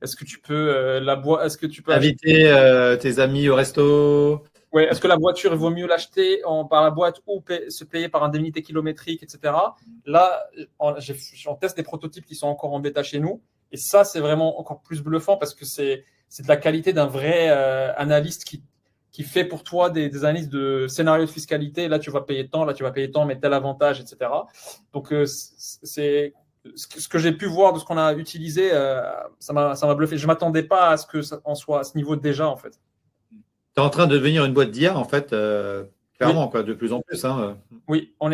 est-ce que tu peux inviter tes amis au resto. Ouais, est-ce que la voiture, il vaut mieux l'acheter par la boîte ou se payer par indemnité kilométrique, etc. Là, on teste des prototypes qui sont encore en bêta chez nous. Et ça, c'est vraiment encore plus bluffant parce que c'est de la qualité d'un vrai analyste qui fait pour toi des analyses de scénarios de fiscalité. Là, tu vas payer tant, là, tu vas payer tant, mais tel avantage, etc. Donc, c'est ce que j'ai pu voir de ce qu'on a utilisé, ça m'a bluffé. Je ne m'attendais pas à ce qu'on soit à ce niveau déjà, en fait. Tu es en train de devenir une boîte d'IA, en fait, clairement, quoi, de plus en plus. Hein. Oui, en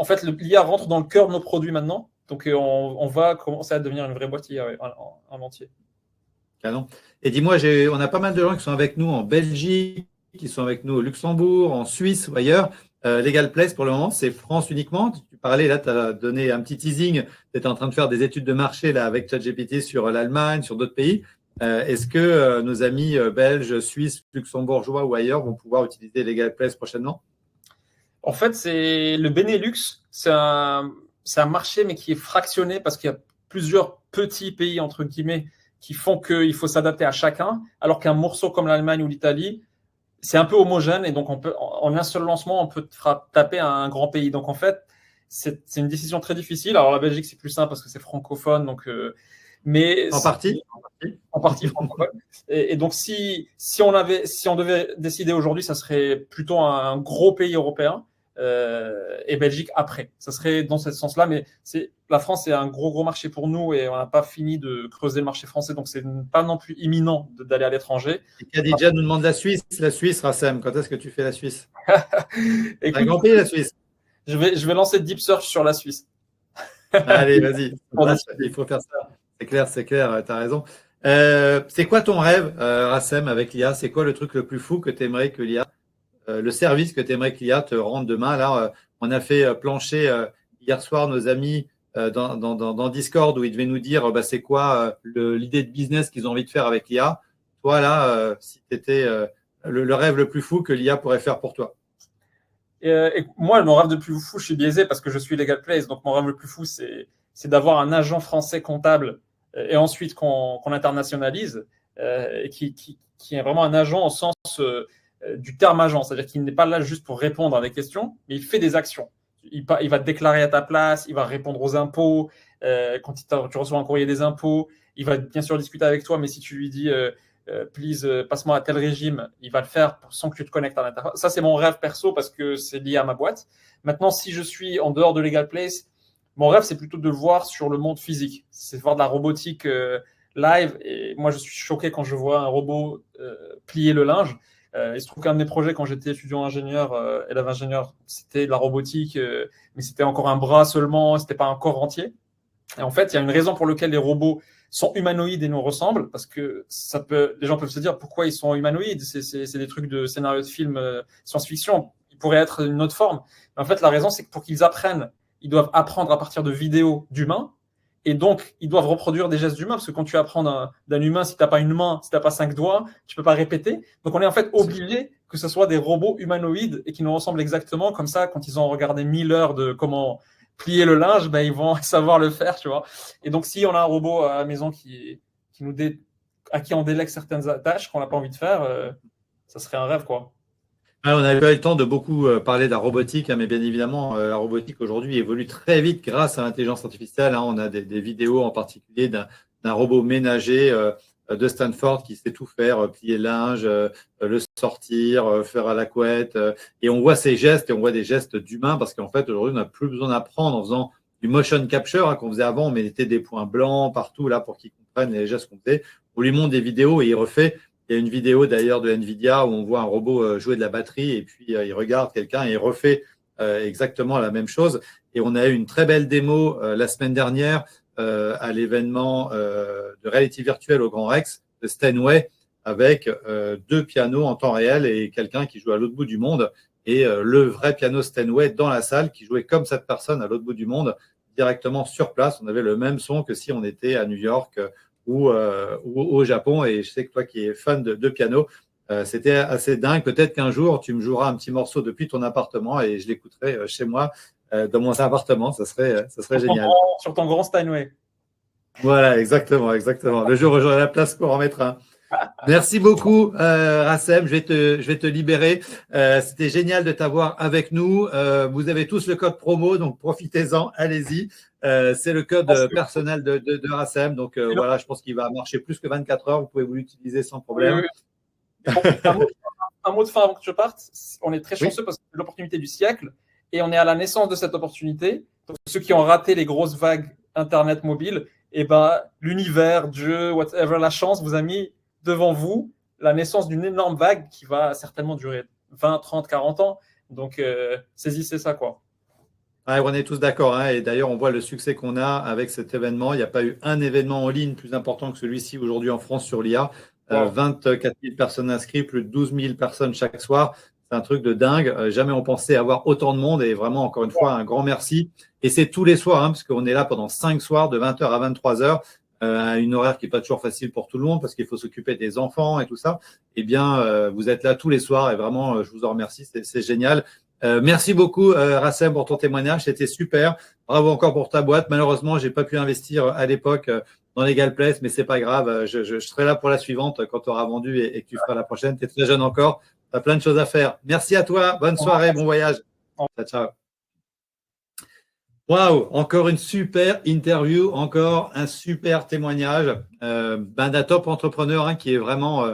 fait, l'IA rentre dans le cœur de nos produits maintenant. Donc, on va commencer à devenir une vraie boîte IA en entier. Canon. Et dis-moi, on a pas mal de gens qui sont avec nous en Belgique, qui sont avec nous au Luxembourg, en Suisse ou ailleurs. Legal Place, pour le moment, c'est France uniquement. Tu parlais, là, tu as donné un petit teasing. Tu étais en train de faire des études de marché là, avec ChatGPT sur l'Allemagne, sur d'autres pays. Est-ce que nos amis belges, suisses, luxembourgeois ou ailleurs vont pouvoir utiliser Legal Place prochainement? En fait, c'est le Benelux. C'est un marché, mais qui est fractionné parce qu'il y a plusieurs petits pays, entre guillemets, qui font qu'il faut s'adapter à chacun, alors qu'un morceau comme l'Allemagne ou l'Italie, c'est un peu homogène et donc en un seul lancement, on peut taper un grand pays. Donc en fait, c'est une décision très difficile. Alors la Belgique, c'est plus simple parce que c'est francophone, donc mais En partie. En partie francophone. Et donc si on devait décider aujourd'hui, ça serait plutôt un gros pays européen. Et Belgique après. Ça serait dans ce sens-là, mais la France est un gros marché pour nous et on n'a pas fini de creuser le marché français, donc c'est pas non plus imminent d'aller à l'étranger. Et Khadija nous demande la Suisse, Rassem, quand est-ce que tu fais la Suisse? Écoute, un grand pays, la Suisse. Je vais lancer Deep Search sur la Suisse. Allez, vas-y. Il faut faire ça. C'est clair, tu as raison. C'est quoi ton rêve, Rassem, avec l'IA? C'est quoi le truc le plus fou que tu aimerais que l'IA le service que tu aimerais que l'IA te rende demain? Là, on a fait plancher hier soir nos amis dans Discord où ils devaient nous dire c'est quoi l'idée de business qu'ils ont envie de faire avec l'IA. Toi, là, si tu étais le rêve le plus fou que l'IA pourrait faire pour toi. Et moi, mon rêve le plus fou, je suis biaisé parce que je suis Legal Place. Donc, mon rêve le plus fou, c'est d'avoir un agent français comptable et ensuite qu'on internationalise et qui est vraiment un agent au sens du terme agent, c'est-à-dire qu'il n'est pas là juste pour répondre à des questions, mais il fait des actions. Il va te déclarer à ta place, il va répondre aux impôts, quand tu reçois un courrier des impôts, il va bien sûr discuter avec toi, mais si tu lui dis please, passe-moi à tel régime, il va le faire sans que tu te connectes à l'interface. Ça, c'est mon rêve perso parce que c'est lié à ma boîte. Maintenant, si je suis en dehors de Legal Place, mon rêve, c'est plutôt de le voir sur le monde physique. C'est de voir de la robotique live. Et moi, je suis choqué quand je vois un robot plier le linge. Il se trouve qu'un de mes projets, quand j'étais étudiant ingénieur, élève ingénieur, c'était de la robotique, mais c'était encore un bras seulement, c'était pas un corps entier. Et en fait, il y a une raison pour laquelle les robots sont humanoïdes et nous ressemblent, parce que les gens peuvent se dire pourquoi ils sont humanoïdes. C'est des trucs de scénario de film science-fiction. Ils pourraient être une autre forme. Mais en fait, la raison, c'est que pour qu'ils apprennent, ils doivent apprendre à partir de vidéos d'humains. Et donc, ils doivent reproduire des gestes d'humains, parce que quand tu apprends d'un humain, si tu n'as pas une main, si tu n'as pas 5 doigts, tu ne peux pas répéter. Donc, on est en fait obligé que ce soit des robots humanoïdes et qui nous ressemblent exactement. Comme ça, quand ils ont regardé 1000 heures de comment plier le linge, ils vont savoir le faire, tu vois. Et donc, si on a un robot à la maison à qui on délègue certaines tâches qu'on n'a pas envie de faire, ça serait un rêve, quoi. On n'a pas eu le temps de beaucoup parler de la robotique, mais bien évidemment, la robotique aujourd'hui évolue très vite grâce à l'intelligence artificielle. On a des vidéos en particulier d'un robot ménager de Stanford qui sait tout faire, plier le linge, le sortir, faire à la couette. Et on voit ces gestes et on voit des gestes d'humains parce qu'en fait, aujourd'hui, on n'a plus besoin d'apprendre en faisant du motion capture qu'on faisait avant. On mettait des points blancs partout là pour qu'ils comprennent les gestes qu'on faisait. On lui montre des vidéos et il refait. Il y a une vidéo d'ailleurs de Nvidia où on voit un robot jouer de la batterie et puis il regarde quelqu'un et il refait exactement la même chose. Et on a eu une très belle démo la semaine dernière à l'événement de réalité virtuelle au Grand Rex de Steinway avec 2 pianos en temps réel et quelqu'un qui joue à l'autre bout du monde et le vrai piano Steinway dans la salle qui jouait comme cette personne à l'autre bout du monde directement sur place. On avait le même son que si on était à New York ou au Japon. Et je sais que toi qui es fan de piano, c'était assez dingue. Peut-être qu'un jour, tu me joueras un petit morceau depuis ton appartement et je l'écouterai chez moi dans mon appartement. Ça serait génial. Sur ton grand Steinway. Voilà, exactement. Le jour où j'aurai la place pour en mettre un. Merci beaucoup, Rassem. Je vais te libérer. C'était génial de t'avoir avec nous. Vous avez tous le code promo, donc profitez-en. Allez-y. C'est le code personnel de Rassem. Donc voilà, je pense qu'il va marcher plus que 24 heures. Vous pouvez vous l'utiliser sans problème. Oui. Un mot de fin avant que je parte. On est très chanceux parce que c'est l'opportunité du siècle et on est à la naissance de cette opportunité. Donc, ceux qui ont raté les grosses vagues Internet mobile, l'univers, Dieu, whatever, la chance vous a mis devant vous la naissance d'une énorme vague qui va certainement durer 20, 30, 40 ans. Donc, saisissez ça, quoi. Ouais, on est tous d'accord. Et d'ailleurs, on voit le succès qu'on a avec cet événement. Il n'y a pas eu un événement en ligne plus important que celui-ci aujourd'hui en France sur l'IA. 24 000 personnes inscrites, plus de 12 000 personnes chaque soir. C'est un truc de dingue. Jamais on pensait avoir autant de monde. Et vraiment, encore une fois, un grand merci. Et c'est tous les soirs, parce qu'on est là pendant 5 soirs, de 20h à 23h. Une horaire qui n'est pas toujours facile pour tout le monde parce qu'il faut s'occuper des enfants et tout ça. Eh bien, vous êtes là tous les soirs et vraiment, je vous en remercie. C'est génial. Merci beaucoup, Rassem, pour ton témoignage. C'était super. Bravo encore pour ta boîte. Malheureusement, j'ai pas pu investir à l'époque dans l'Egal Place, mais c'est pas grave. Je serai là pour la suivante quand tu auras vendu et que tu feras la prochaine. Tu es très jeune encore. Tu as plein de choses à faire. Merci à toi. Bonne soirée, bon voyage. Ciao, ciao. Waouh, encore une super interview, encore un super témoignage d'un top entrepreneur qui est vraiment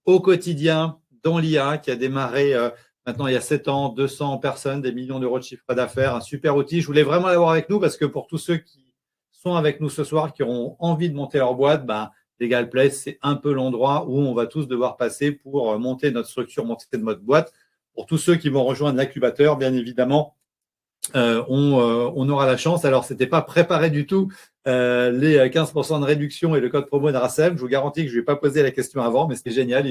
au quotidien dans l'IA, qui a démarré maintenant il y a 7 ans, 200 personnes, des millions d'euros de chiffre d'affaires, un super outil. Je voulais vraiment l'avoir avec nous parce que pour tous ceux qui sont avec nous ce soir, qui auront envie de monter leur boîte, l'Egal Place, c'est un peu l'endroit où on va tous devoir passer pour monter notre structure, monter notre boîte. Pour tous ceux qui vont rejoindre l'incubateur, bien évidemment, on aura la chance. Alors, c'était pas préparé du tout les 15% de réduction et le code promo de Racem. Je vous garantis que je ne lui ai pas posé la question avant, mais c'était génial.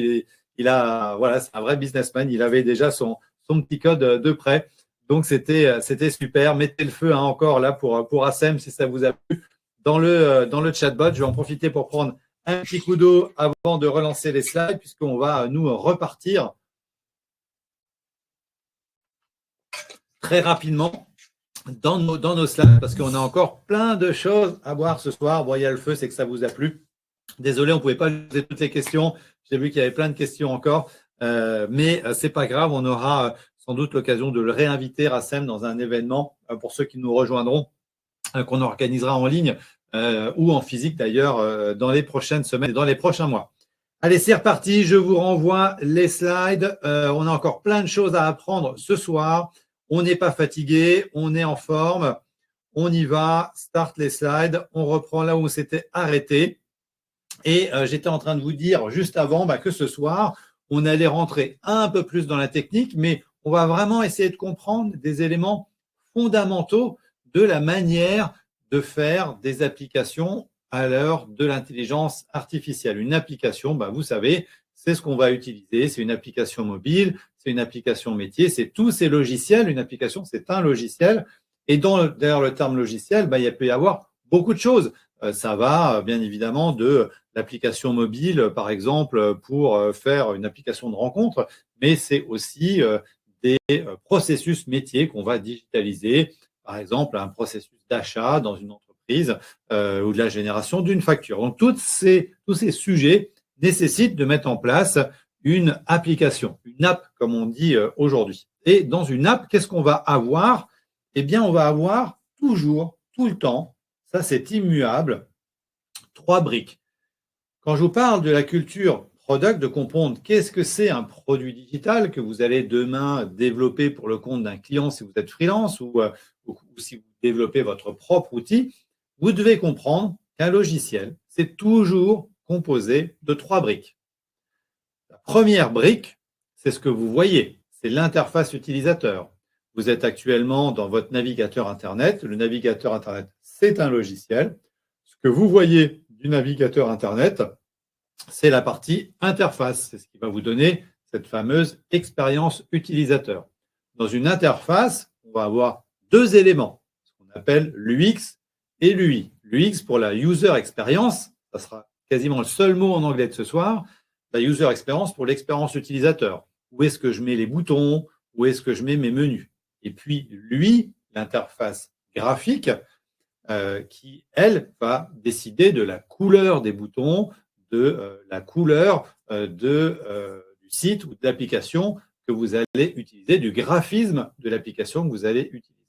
Voilà, c'est un vrai businessman. Il avait déjà son petit code de prêt. Donc, c'était super. Mettez le feu encore là pour Racem si ça vous a plu. Dans le chatbot, je vais en profiter pour prendre un petit coup d'eau avant de relancer les slides, puisqu'on va nous repartir très rapidement dans nos slides parce qu'on a encore plein de choses à voir ce soir. Bon, il y a le feu, c'est que ça vous a plu. Désolé, on ne pouvait pas poser toutes les questions. J'ai vu qu'il y avait plein de questions encore, mais c'est pas grave. On aura sans doute l'occasion de le réinviter, Racem, dans un événement pour ceux qui nous rejoindront, qu'on organisera en ligne ou en physique d'ailleurs dans les prochaines semaines et dans les prochains mois. Allez, c'est reparti. Je vous renvoie les slides. On a encore plein de choses à apprendre ce soir. On n'est pas fatigué, on est en forme. On y va, start les slides. On reprend là où on s'était arrêté. Et j'étais en train de vous dire juste avant que ce soir, on allait rentrer un peu plus dans la technique, mais on va vraiment essayer de comprendre des éléments fondamentaux de la manière de faire des applications à l'heure de l'intelligence artificielle. Une application, vous savez, c'est ce qu'on va utiliser. C'est une application mobile, c'est une application métier, c'est tous ces logiciels. Une application, c'est un logiciel. Et derrière le terme logiciel, il peut y avoir beaucoup de choses. Ça va bien évidemment de l'application mobile, par exemple, pour faire une application de rencontre, mais c'est aussi des processus métiers qu'on va digitaliser, par exemple un processus d'achat dans une entreprise ou de la génération d'une facture. Donc, tous ces sujets nécessitent de mettre en place une application, une app, comme on dit aujourd'hui. Et dans une app, qu'est-ce qu'on va avoir? Eh bien, on va avoir toujours, tout le temps, ça c'est immuable, 3 briques. Quand je vous parle de la culture product, de comprendre qu'est-ce que c'est un produit digital que vous allez demain développer pour le compte d'un client si vous êtes freelance ou si vous développez votre propre outil, vous devez comprendre qu'un logiciel, c'est toujours composé de 3 briques. La première brique, c'est ce que vous voyez, c'est l'interface utilisateur. Vous êtes actuellement dans votre navigateur Internet. Le navigateur Internet, c'est un logiciel. Ce que vous voyez du navigateur Internet, c'est la partie interface. C'est ce qui va vous donner cette fameuse expérience utilisateur. Dans une interface, on va avoir 2 éléments, ce qu'on appelle l'UX et l'UI. L'UX pour la user experience, ça sera quasiment le seul mot en anglais de ce soir. La user experience pour l'expérience utilisateur. Où est-ce que je mets les boutons? Où est-ce que je mets mes menus? Et puis l'UI, l'interface graphique, qui, elle, va décider de la couleur des boutons, de la couleur du site ou de l'application que vous allez utiliser, du graphisme de l'application que vous allez utiliser.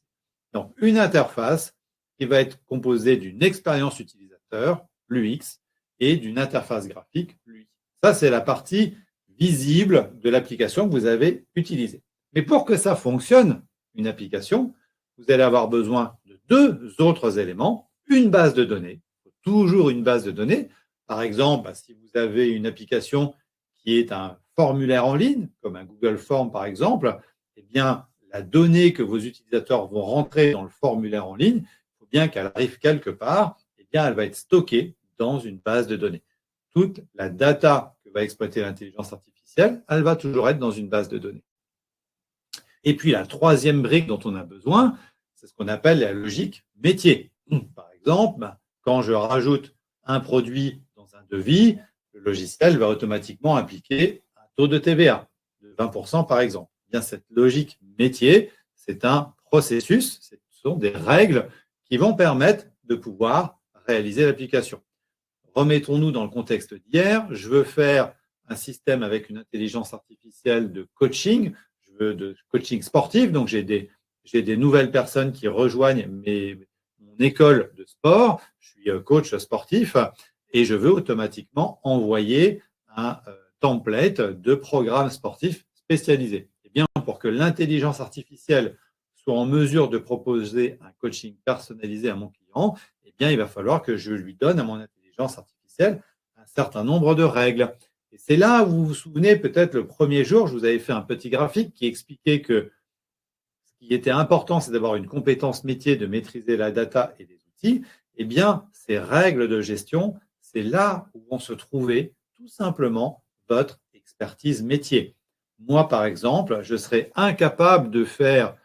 Donc, une interface qui va être composée d'une expérience utilisateur, l'UX, et d'une interface graphique, l'UI. Ça, c'est la partie visible de l'application que vous avez utilisée. Mais pour que ça fonctionne, une application, vous allez avoir besoin de 2 autres éléments. Une base de données, toujours une base de données. Par exemple, si vous avez une application qui est un formulaire en ligne, comme un Google Form par exemple, eh bien, la donnée que vos utilisateurs vont rentrer dans le formulaire en ligne, il faut bien qu'elle arrive quelque part, eh bien, elle va être stockée dans une base de données. Toute la data que va exploiter l'intelligence artificielle, elle va toujours être dans une base de données. Et puis, la 3e brique dont on a besoin, c'est ce qu'on appelle la logique métier. Par exemple, quand je rajoute un produit dans un devis, le logiciel va automatiquement appliquer un taux de TVA de 20% par exemple. Eh bien, cette logique métier, c'est un processus, ce sont des règles qui vont permettre de pouvoir réaliser l'application. remettons-nous dans le contexte d'hier. Je veux faire un système avec une intelligence artificielle de coaching, je veux de coaching sportif, donc j'ai des nouvelles personnes qui rejoignent mon école de sport, je suis coach sportif et je veux automatiquement envoyer un template de programme sportif spécialisé. Et bien, pour que l'intelligence artificielle soit en mesure de proposer un coaching personnalisé à mon client, eh bien, il va falloir que je lui donne à mon intelligence artificielle un certain nombre de règles. Et c'est là où vous vous souvenez, peut-être le premier jour, je vous avais fait un petit graphique qui expliquait que ce qui était important, c'est d'avoir une compétence métier, de maîtriser la data et les outils. Eh bien, ces règles de gestion, c'est là où vont se trouver tout simplement votre expertise métier. Moi, par exemple, je serais incapable de faire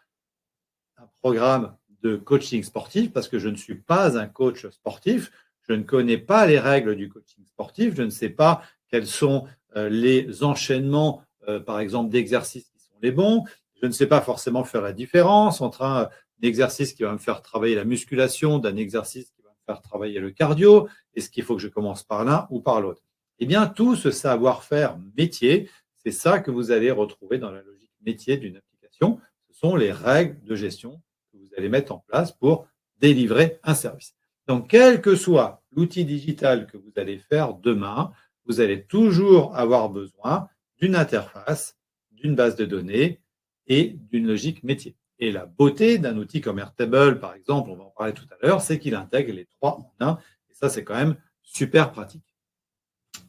un programme de coaching sportif parce que je ne suis pas un coach sportif. Je ne connais pas les règles du coaching sportif. Je ne sais pas quels sont les enchaînements, par exemple, d'exercices qui sont les bons. Je ne sais pas forcément faire la différence entre un exercice qui va me faire travailler la musculation d'un exercice qui va me faire travailler le cardio. Est-ce qu'il faut que je commence par l'un ou par l'autre? Eh bien, tout ce savoir-faire métier, c'est ça que vous allez retrouver dans la logique métier d'une application. Ce sont les règles de gestion que vous allez mettre en place pour délivrer un service. Donc, quel que soit l'outil digital que vous allez faire demain, vous allez toujours avoir besoin d'une interface, d'une base de données et d'une logique métier. Et la beauté d'un outil comme Airtable, par exemple, on va en parler tout à l'heure, c'est qu'il intègre les trois en un. Et ça, c'est quand même super pratique.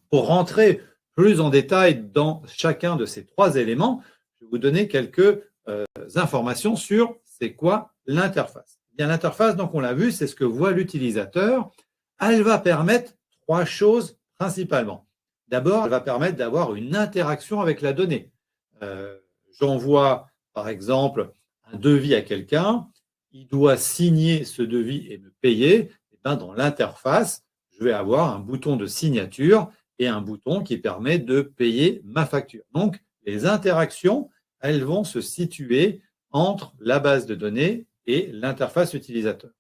Pour rentrer plus en détail dans chacun de ces trois éléments, je vais vous donner quelques informations sur c'est quoi l'interface. Bien, l'interface, donc on l'a vu, c'est ce que voit l'utilisateur. Elle va permettre trois choses principalement. D'abord, elle va permettre d'avoir une interaction avec la donnée. J'envoie, par exemple, un devis à quelqu'un, il doit signer ce devis et me payer. Et bien, dans l'interface, je vais avoir un bouton de signature et un bouton qui permet de payer ma facture. Donc, les interactions, elles vont se situer entre la base de données et l'interface utilisateur.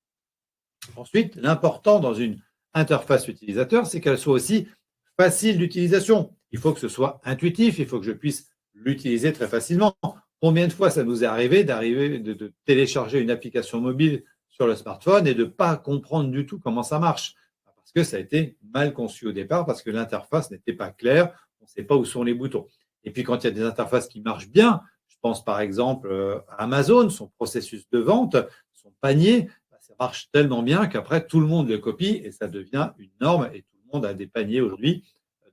Ensuite, l'important dans une interface utilisateur, c'est qu'elle soit aussi facile d'utilisation. Il faut que ce soit intuitif, il faut que je puisse l'utiliser très facilement. Combien de fois ça nous est arrivé de télécharger une application mobile sur le smartphone et de ne pas comprendre du tout comment ça marche? Parce que ça a été mal conçu au départ, parce que l'interface n'était pas claire, on ne sait pas où sont les boutons. Et puis quand il y a des interfaces qui marchent bien, je pense par exemple à Amazon, son processus de vente, son panier, ça marche tellement bien qu'après tout le monde le copie et ça devient une norme et tout le monde a des paniers aujourd'hui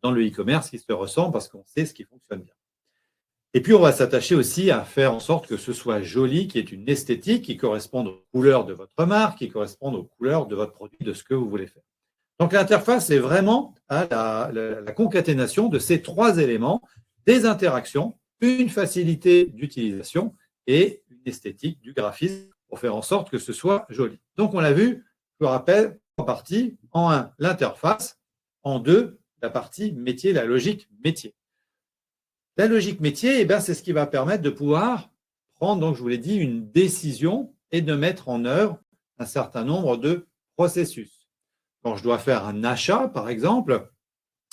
dans le e-commerce qui se ressemblent parce qu'on sait ce qui fonctionne bien. Et puis on va s'attacher aussi à faire en sorte que ce soit joli, qu'il y ait une esthétique qui corresponde aux couleurs de votre marque, qui corresponde aux couleurs de votre produit, de ce que vous voulez faire. Donc l'interface est vraiment à la concaténation de ces trois éléments, des interactions, une facilité d'utilisation et une esthétique du graphisme pour faire en sorte que ce soit joli. Donc on l'a vu, je vous rappelle, trois parties. En un, l'interface. En deux, la partie métier, la logique métier. La logique métier, c'est ce qui va permettre de pouvoir prendre, donc je vous l'ai dit, une décision et de mettre en œuvre un certain nombre de processus. Quand je dois faire un achat, par exemple,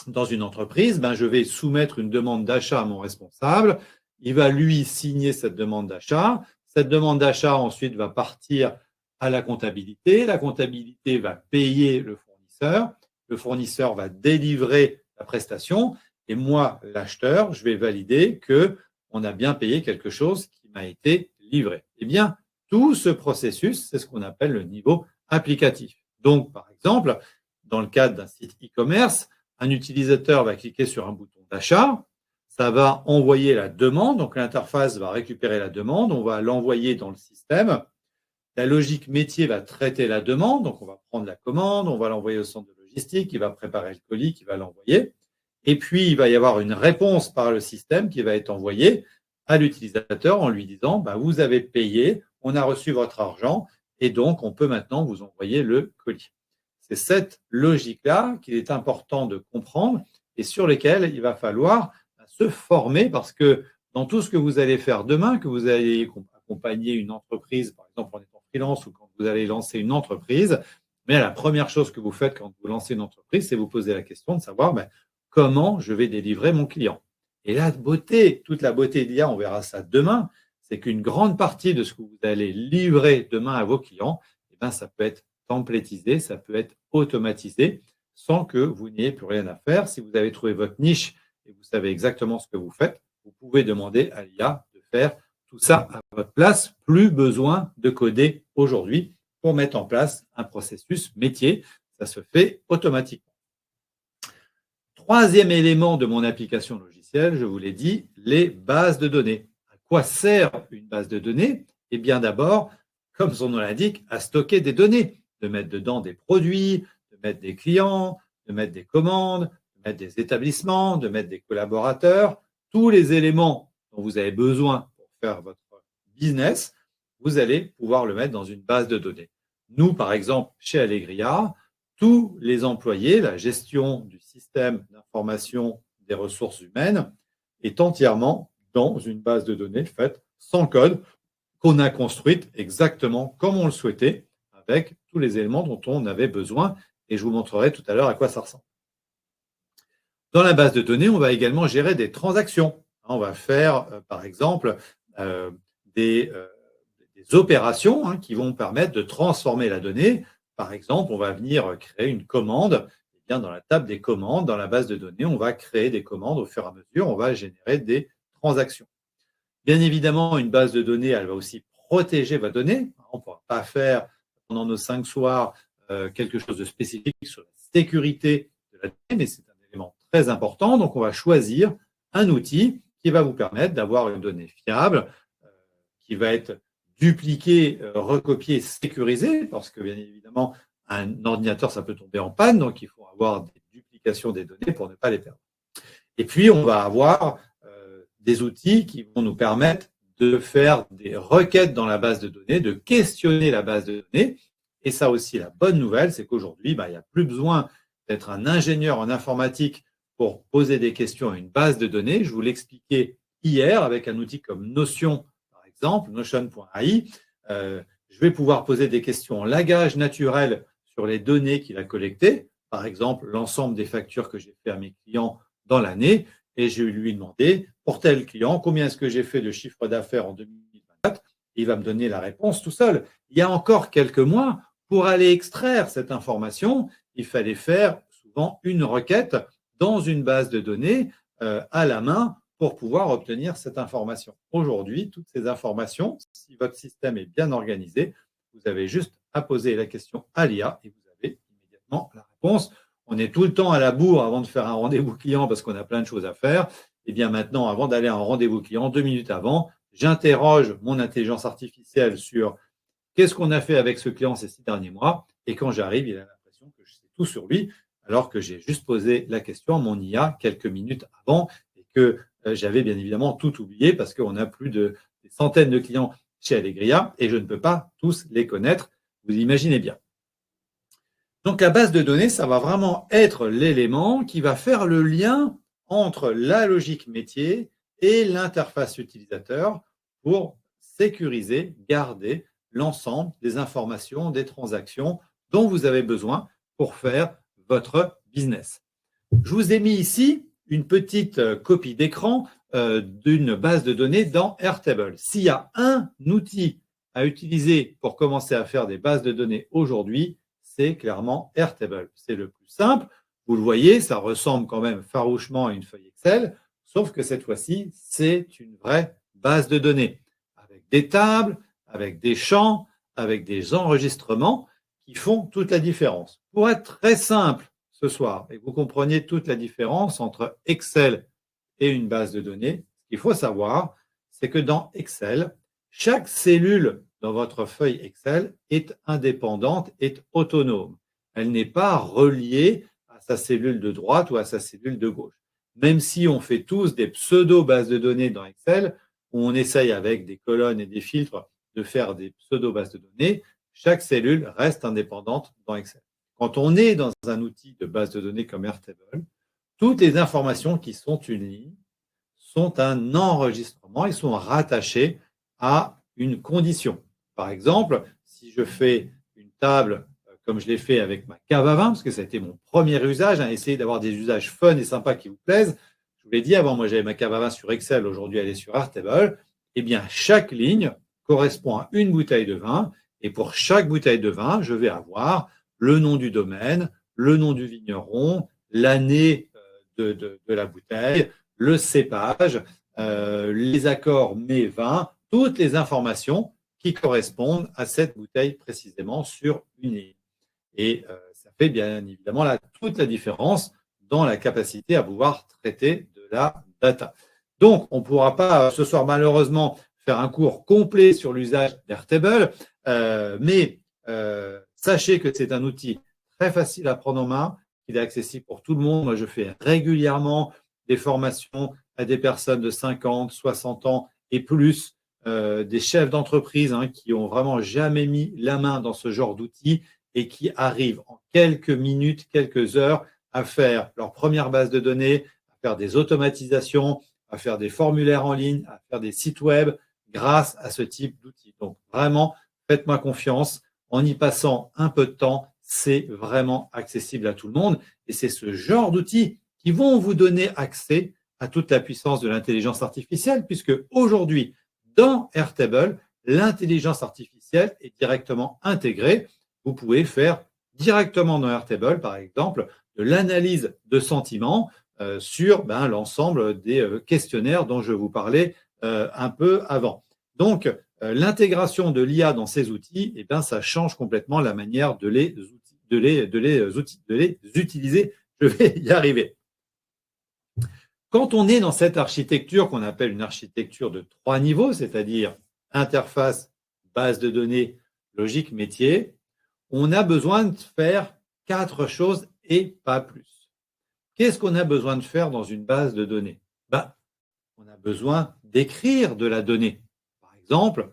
dans une entreprise, je vais soumettre une demande d'achat à mon responsable. Il va, lui, signer cette demande d'achat. Cette demande d'achat, ensuite, va partir à la comptabilité. La comptabilité va payer le fournisseur. Le fournisseur va délivrer la prestation. Et moi, l'acheteur, je vais valider qu'on a bien payé quelque chose qui m'a été livré. Eh bien, tout ce processus, c'est ce qu'on appelle le niveau applicatif. Donc, par exemple, dans le cadre d'un site e-commerce, un utilisateur va cliquer sur un bouton d'achat, ça va envoyer la demande, donc l'interface va récupérer la demande, on va l'envoyer dans le système. La logique métier va traiter la demande, donc on va prendre la commande, on va l'envoyer au centre de logistique, qui va préparer le colis, qui va l'envoyer. Et puis, il va y avoir une réponse par le système qui va être envoyée à l'utilisateur en lui disant vous avez payé, on a reçu votre argent et donc on peut maintenant vous envoyer le colis. C'est cette logique-là qu'il est important de comprendre et sur lesquelles il va falloir se former parce que dans tout ce que vous allez faire demain, que vous allez accompagner une entreprise, par exemple en étant freelance ou quand vous allez lancer une entreprise, Mais la première chose que vous faites quand vous lancez une entreprise, c'est vous poser la question de savoir comment je vais délivrer mon client. Et la beauté, toute la beauté d'IA, on verra ça demain, c'est qu'une grande partie de ce que vous allez livrer demain à vos clients, ça peut être templétisé, ça peut être automatisé sans que vous n'ayez plus rien à faire. Si vous avez trouvé votre niche et vous savez exactement ce que vous faites, vous pouvez demander à l'IA de faire tout ça à votre place. Plus besoin de coder aujourd'hui pour mettre en place un processus métier. Ça se fait automatiquement. Troisième élément de mon application logicielle, je vous l'ai dit, les bases de données. À quoi sert une base de données? Eh bien d'abord, comme son nom l'indique, à stocker des données, de mettre dedans des produits, de mettre des clients, de mettre des commandes, de mettre des établissements, de mettre des collaborateurs, tous les éléments dont vous avez besoin pour faire votre business, vous allez pouvoir le mettre dans une base de données. Nous, par exemple, chez Allegria, tous les employés, la gestion du système d'information des ressources humaines est entièrement dans une base de données faite sans code qu'on a construite exactement comme on le souhaitait avec tous les éléments dont on avait besoin et je vous montrerai tout à l'heure à quoi ça ressemble. Dans la base de données, on va également gérer des transactions. On va faire, par exemple, des opérations qui vont permettre de transformer la donnée. Par exemple, on va venir créer une commande. Eh bien, dans la table des commandes, dans la base de données, on va créer des commandes au fur et à mesure. On va générer des transactions. Bien évidemment, une base de données, elle va aussi protéger votre donnée. On ne pourra pas faire pendant nos 5 soirs quelque chose de spécifique sur la sécurité de la donnée, mais c'est un élément très important. Donc, on va choisir un outil qui va vous permettre d'avoir une donnée fiable, qui va être dupliquée, recopiée, sécurisée, parce que bien évidemment, un ordinateur, ça peut tomber en panne, donc il faut avoir des duplications des données pour ne pas les perdre. Et puis, on va avoir des outils qui vont nous permettre de faire des requêtes dans la base de données, de questionner la base de données. Et ça aussi, la bonne nouvelle, c'est qu'aujourd'hui, il n'y a plus besoin d'être un ingénieur en informatique pour poser des questions à une base de données. Je vous l'expliquais hier avec un outil comme Notion, par exemple, Notion.ai. Je vais pouvoir poser des questions en langage naturel sur les données qu'il a collectées. Par exemple, l'ensemble des factures que j'ai fait à mes clients dans l'année. Et je vais lui demander, pour tel client, combien est-ce que j'ai fait de chiffre d'affaires en 2024? Il va me donner la réponse tout seul. Il y a encore quelques mois, pour aller extraire cette information, il fallait faire souvent une requête dans une base de données à la main pour pouvoir obtenir cette information. Aujourd'hui, toutes ces informations, si votre système est bien organisé, vous avez juste à poser la question à l'IA et vous avez immédiatement la réponse. On est tout le temps à la bourre avant de faire un rendez-vous client parce qu'on a plein de choses à faire. Et bien maintenant, avant d'aller à un rendez-vous client, 2 minutes avant, j'interroge mon intelligence artificielle sur qu'est-ce qu'on a fait avec ce client ces 6 derniers mois. Et quand j'arrive, il a l'impression que je sais tout sur lui, alors que j'ai juste posé la question à mon IA quelques minutes avant et que j'avais bien évidemment tout oublié parce qu'on a plus de des centaines de clients chez Allegria et je ne peux pas tous les connaître. Vous imaginez bien. Donc, la base de données, ça va vraiment être l'élément qui va faire le lien entre la logique métier et l'interface utilisateur pour sécuriser, garder l'ensemble des informations, des transactions dont vous avez besoin pour faire votre business. Je vous ai mis ici une petite copie d'écran d'une base de données dans Airtable. S'il y a un outil à utiliser pour commencer à faire des bases de données aujourd'hui, c'est clairement Airtable. C'est le plus simple. Vous le voyez, ça ressemble quand même farouchement à une feuille Excel, sauf que cette fois-ci, c'est une vraie base de données avec des tables, avec des champs, avec des enregistrements qui font toute la différence. Pour être très simple ce soir, et que vous compreniez toute la différence entre Excel et une base de données, ce qu'il faut savoir, c'est que dans Excel, chaque cellule dans votre feuille Excel est indépendante, est autonome. Elle n'est pas reliée à sa cellule de droite ou à sa cellule de gauche. Même si on fait tous des pseudo-bases de données dans Excel, où on essaye avec des colonnes et des filtres de faire des pseudo-bases de données, chaque cellule reste indépendante dans Excel. Quand on est dans un outil de base de données comme Airtable, toutes les informations qui sont unies sont un enregistrement, ils sont rattachés à une condition. Par exemple, si je fais une table comme je l'ai fait avec ma cave à vin, parce que ça a été mon premier usage, essayer d'avoir des usages fun et sympas qui vous plaisent. Je vous l'ai dit avant, moi j'avais ma cave à vin sur Excel, aujourd'hui elle est sur Airtable. Eh bien, chaque ligne correspond à une bouteille de vin, et pour chaque bouteille de vin, je vais avoir le nom du domaine, le nom du vigneron, l'année de la bouteille, le cépage, les accords mets vins, toutes les informations qui correspondent à cette bouteille précisément sur une ligne. Et ça fait bien évidemment toute la différence dans la capacité à pouvoir traiter de la data. Donc, on ne pourra pas ce soir malheureusement faire un cours complet sur l'usage d'Airtable, mais sachez que c'est un outil très facile à prendre en main, qu'il est accessible pour tout le monde. Moi, je fais régulièrement des formations à des personnes de 50, 60 ans et plus, des chefs d'entreprise qui n'ont vraiment jamais mis la main dans ce genre d'outils et qui arrivent en quelques minutes, quelques heures à faire leur première base de données, à faire des automatisations, à faire des formulaires en ligne, à faire des sites web grâce à ce type d'outils. Donc vraiment, faites-moi confiance. En y passant un peu de temps, c'est vraiment accessible à tout le monde. Et c'est ce genre d'outils qui vont vous donner accès à toute la puissance de l'intelligence artificielle, puisque aujourd'hui, dans Airtable, l'intelligence artificielle est directement intégrée. Vous pouvez faire directement dans Airtable, par exemple, de l'analyse de sentiments sur l'ensemble des questionnaires dont je vous parlais un peu avant. Donc, l'intégration de l'IA dans ces outils, ça change complètement la manière de les utiliser. Je vais y arriver. Quand on est dans cette architecture qu'on appelle une architecture de 3 niveaux, c'est-à-dire interface, base de données, logique, métier, on a besoin de faire 4 choses et pas plus. Qu'est-ce qu'on a besoin de faire dans une base de données? On a besoin d'écrire de la donnée. Par exemple,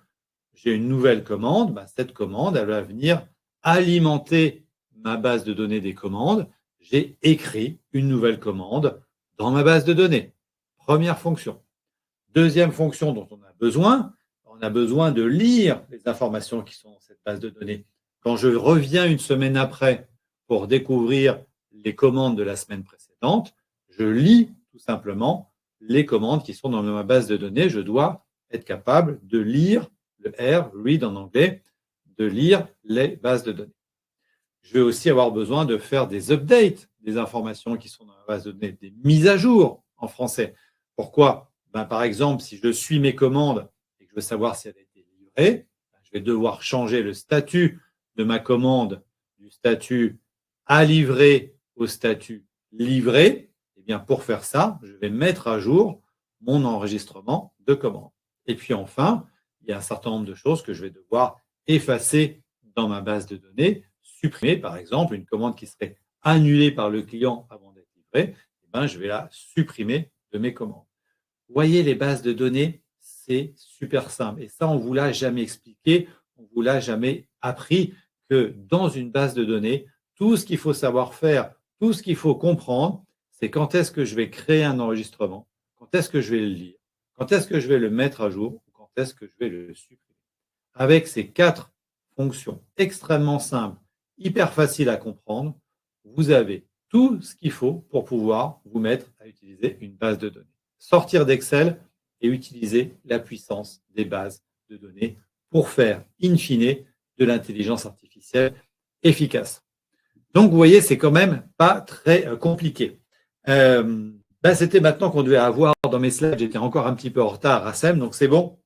j'ai une nouvelle commande, cette commande, elle va venir alimenter ma base de données des commandes. J'ai écrit une nouvelle commande dans ma base de données. Première fonction. Deuxième fonction dont on a besoin de lire les informations qui sont dans cette base de données. Quand je reviens une semaine après pour découvrir les commandes de la semaine précédente, je lis tout simplement les commandes qui sont dans ma base de données. Je dois être capable de lire le R, read en anglais, de lire les bases de données. Je vais aussi avoir besoin de faire des updates des informations qui sont dans ma base de données, des mises à jour en français. Pourquoi? Par exemple, si je suis mes commandes et que je veux savoir si elle a été livrée, je vais devoir changer le statut de ma commande du statut à livrer au statut livré. Pour faire ça, je vais mettre à jour mon enregistrement de commande. Et puis enfin, il y a un certain nombre de choses que je vais devoir effacer dans ma base de données, supprimer par exemple une commande qui serait annulée par le client avant d'être livrée, je vais la supprimer de mes commandes. Vous voyez, les bases de données, c'est super simple. Et ça, on ne vous l'a jamais expliqué, on ne vous l'a jamais appris que dans une base de données, tout ce qu'il faut savoir faire, tout ce qu'il faut comprendre, c'est quand est-ce que je vais créer un enregistrement, quand est-ce que je vais le lire, quand est-ce que je vais le mettre à jour, quand est-ce que je vais le supprimer. Avec ces 4 fonctions extrêmement simples, hyper faciles à comprendre, vous avez tout ce qu'il faut pour pouvoir vous mettre à utiliser une base de données. Sortir d'Excel et utiliser la puissance des bases de données pour faire, in fine, de l'intelligence artificielle efficace. Donc, vous voyez, c'est quand même pas très compliqué. C'était maintenant qu'on devait avoir dans mes slides, j'étais encore un petit peu en retard, Rassem, donc c'est bon.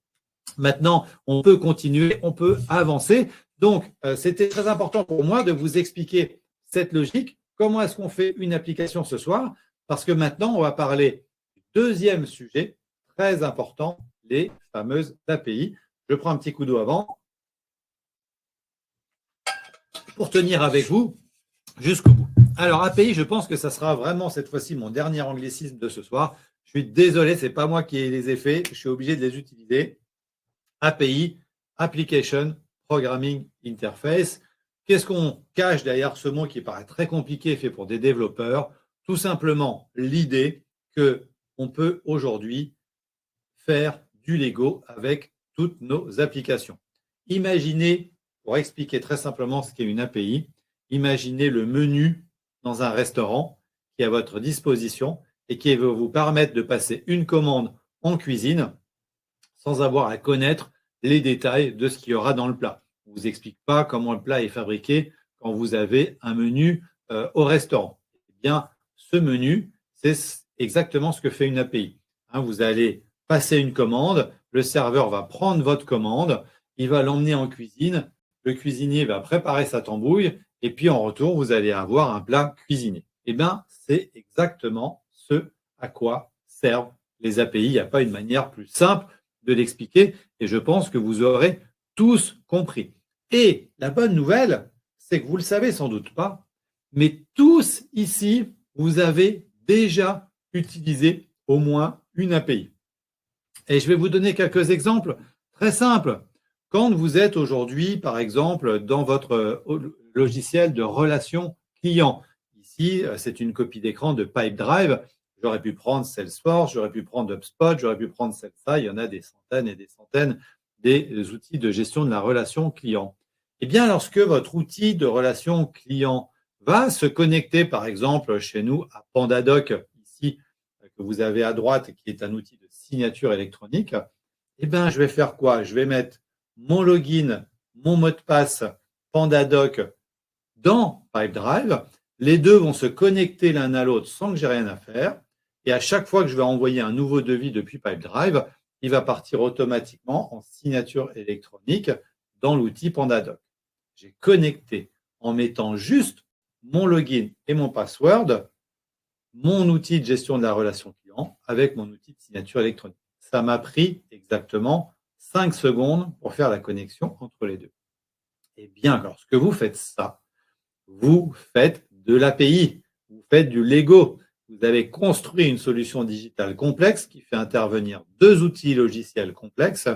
Maintenant, on peut continuer, on peut avancer. Donc, c'était très important pour moi de vous expliquer cette logique. Comment est-ce qu'on fait une application ce soir? Parce que maintenant, on va parler du deuxième sujet très important, les fameuses API. Je prends un petit coup d'eau avant pour tenir avec vous jusqu'au bout. Alors, API, je pense que ça sera vraiment cette fois-ci mon dernier anglicisme de ce soir. Je suis désolé, ce n'est pas moi qui ai les effets, je suis obligé de les utiliser. API, Application Programming Interface. Qu'est-ce qu'on cache derrière ce mot qui paraît très compliqué, fait pour des développeurs? Tout simplement l'idée qu'on peut aujourd'hui faire du Lego avec toutes nos applications. Imaginez, pour expliquer très simplement ce qu'est une API, imaginez le menu dans un restaurant qui est à votre disposition et qui va vous permettre de passer une commande en cuisine sans avoir à connaître les détails de ce qu'il y aura dans le plat. On ne vous explique pas comment le plat est fabriqué quand vous avez un menu au restaurant. Eh bien, ce menu, c'est exactement ce que fait une API. Vous allez passer une commande, le serveur va prendre votre commande, il va l'emmener en cuisine, le cuisinier va préparer sa tambouille et puis en retour, vous allez avoir un plat cuisiné. Eh bien, c'est exactement ce à quoi servent les API. Il n'y a pas une manière plus simple de l'expliquer et je pense que vous aurez tous compris. Et la bonne nouvelle, c'est que vous ne le savez sans doute pas, mais tous ici, vous avez déjà utilisé au moins une API. Et je vais vous donner quelques exemples très simples. Quand vous êtes aujourd'hui, par exemple, dans votre logiciel de relation client, ici, c'est une copie d'écran de Pipedrive. J'aurais pu prendre Salesforce, j'aurais pu prendre HubSpot, j'aurais pu prendre Salsa. Il y en a des centaines et des centaines des outils de gestion de la relation client. Eh bien, lorsque votre outil de relation client va se connecter, par exemple, chez nous à PandaDoc, ici, que vous avez à droite, qui est un outil de signature électronique, eh bien, je vais faire quoi? Je vais mettre mon login, mon mot de passe PandaDoc dans Pipedrive. Les deux vont se connecter l'un à l'autre sans que j'ai rien à faire. Et à chaque fois que je vais envoyer un nouveau devis depuis Pipedrive, il va partir automatiquement en signature électronique dans l'outil PandaDoc. J'ai connecté en mettant juste mon login et mon password, mon outil de gestion de la relation client avec mon outil de signature électronique. Ça m'a pris exactement 5 secondes pour faire la connexion entre les deux. Eh bien, lorsque vous faites ça, vous faites de l'API, vous faites du Lego. Vous avez construit une solution digitale complexe qui fait intervenir deux outils logiciels complexes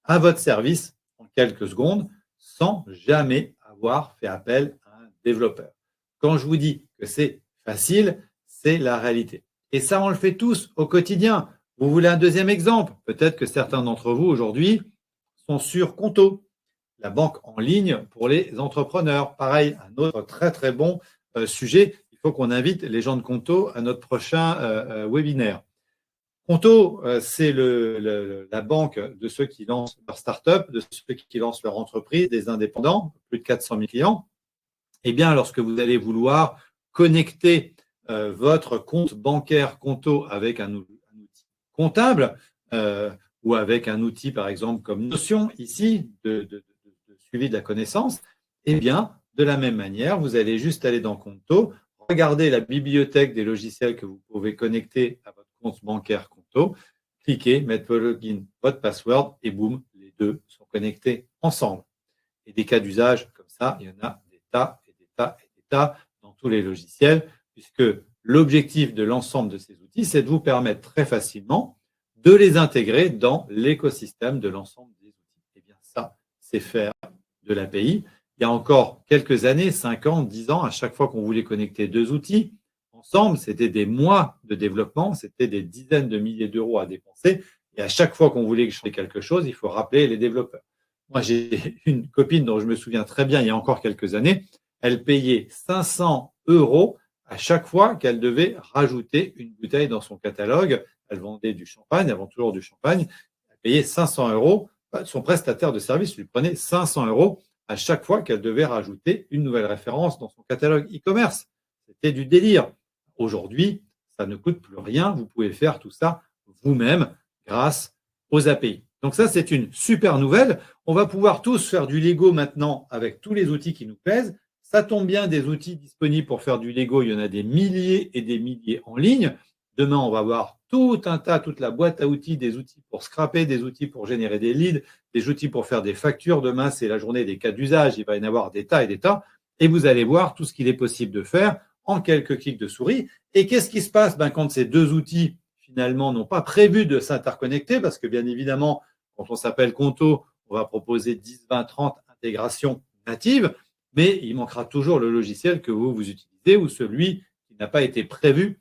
à votre service en quelques secondes sans jamais avoir fait appel à un développeur. Quand je vous dis que c'est facile, c'est la réalité. Et ça, on le fait tous au quotidien. Vous voulez un deuxième exemple? Peut-être que certains d'entre vous aujourd'hui sont sur Conto, la banque en ligne pour les entrepreneurs. Pareil, un autre très très bon sujet. Il faut qu'on invite les gens de Conto à notre prochain webinaire. Conto, c'est la banque de ceux qui lancent leur start-up, de ceux qui lancent leur entreprise, des indépendants, plus de 400 000 clients. Eh bien, lorsque vous allez vouloir connecter votre compte bancaire Conto avec un outil comptable ou avec un outil, par exemple, comme Notion, ici, de suivi de la connaissance, eh bien, de la même manière, vous allez juste aller dans Conto, regarder la bibliothèque des logiciels que vous pouvez connecter à votre compte bancaire Conto, cliquez, mettre votre login, votre password, et boum, les deux sont connectés ensemble. Et des cas d'usage comme ça, il y en a des tas et des tas et des tas dans tous les logiciels, puisque l'objectif de l'ensemble de ces outils, c'est de vous permettre très facilement de les intégrer dans l'écosystème de l'ensemble des outils. Et bien ça, c'est faire de l'API. Il y a encore quelques années, 5 ans, 10 ans, à chaque fois qu'on voulait connecter deux outils ensemble, c'était des mois de développement, c'était des dizaines de milliers d'euros à dépenser. Et à chaque fois qu'on voulait changer quelque chose, il faut rappeler les développeurs. Moi, j'ai une copine dont je me souviens très bien, il y a encore quelques années, elle payait 500 € à chaque fois qu'elle devait rajouter une bouteille dans son catalogue. Elle vendait du champagne, elle vend toujours du champagne. Elle payait 500 €. Son prestataire de service lui prenait 500 € à chaque fois qu'elle devait rajouter une nouvelle référence dans son catalogue e-commerce. C'était du délire. Aujourd'hui, ça ne coûte plus rien. Vous pouvez faire tout ça vous-même grâce aux API. Donc ça, c'est une super nouvelle. On va pouvoir tous faire du Lego maintenant avec tous les outils qui nous plaisent. Ça tombe bien, des outils disponibles pour faire du Lego, il y en a des milliers et des milliers en ligne. Demain, on va voir tout un tas, toute la boîte à outils, des outils pour scraper, des outils pour générer des leads, des outils pour faire des factures. Demain, c'est la journée des cas d'usage. Il va y en avoir des tas et des tas. Et vous allez voir tout ce qu'il est possible de faire en quelques clics de souris. Et qu'est-ce qui se passe quand ces deux outils, finalement, n'ont pas prévu de s'interconnecter? Parce que, bien évidemment, quand on s'appelle Conto, on va proposer 10, 20, 30 intégrations natives, mais il manquera toujours le logiciel que vous utilisez ou celui qui n'a pas été prévu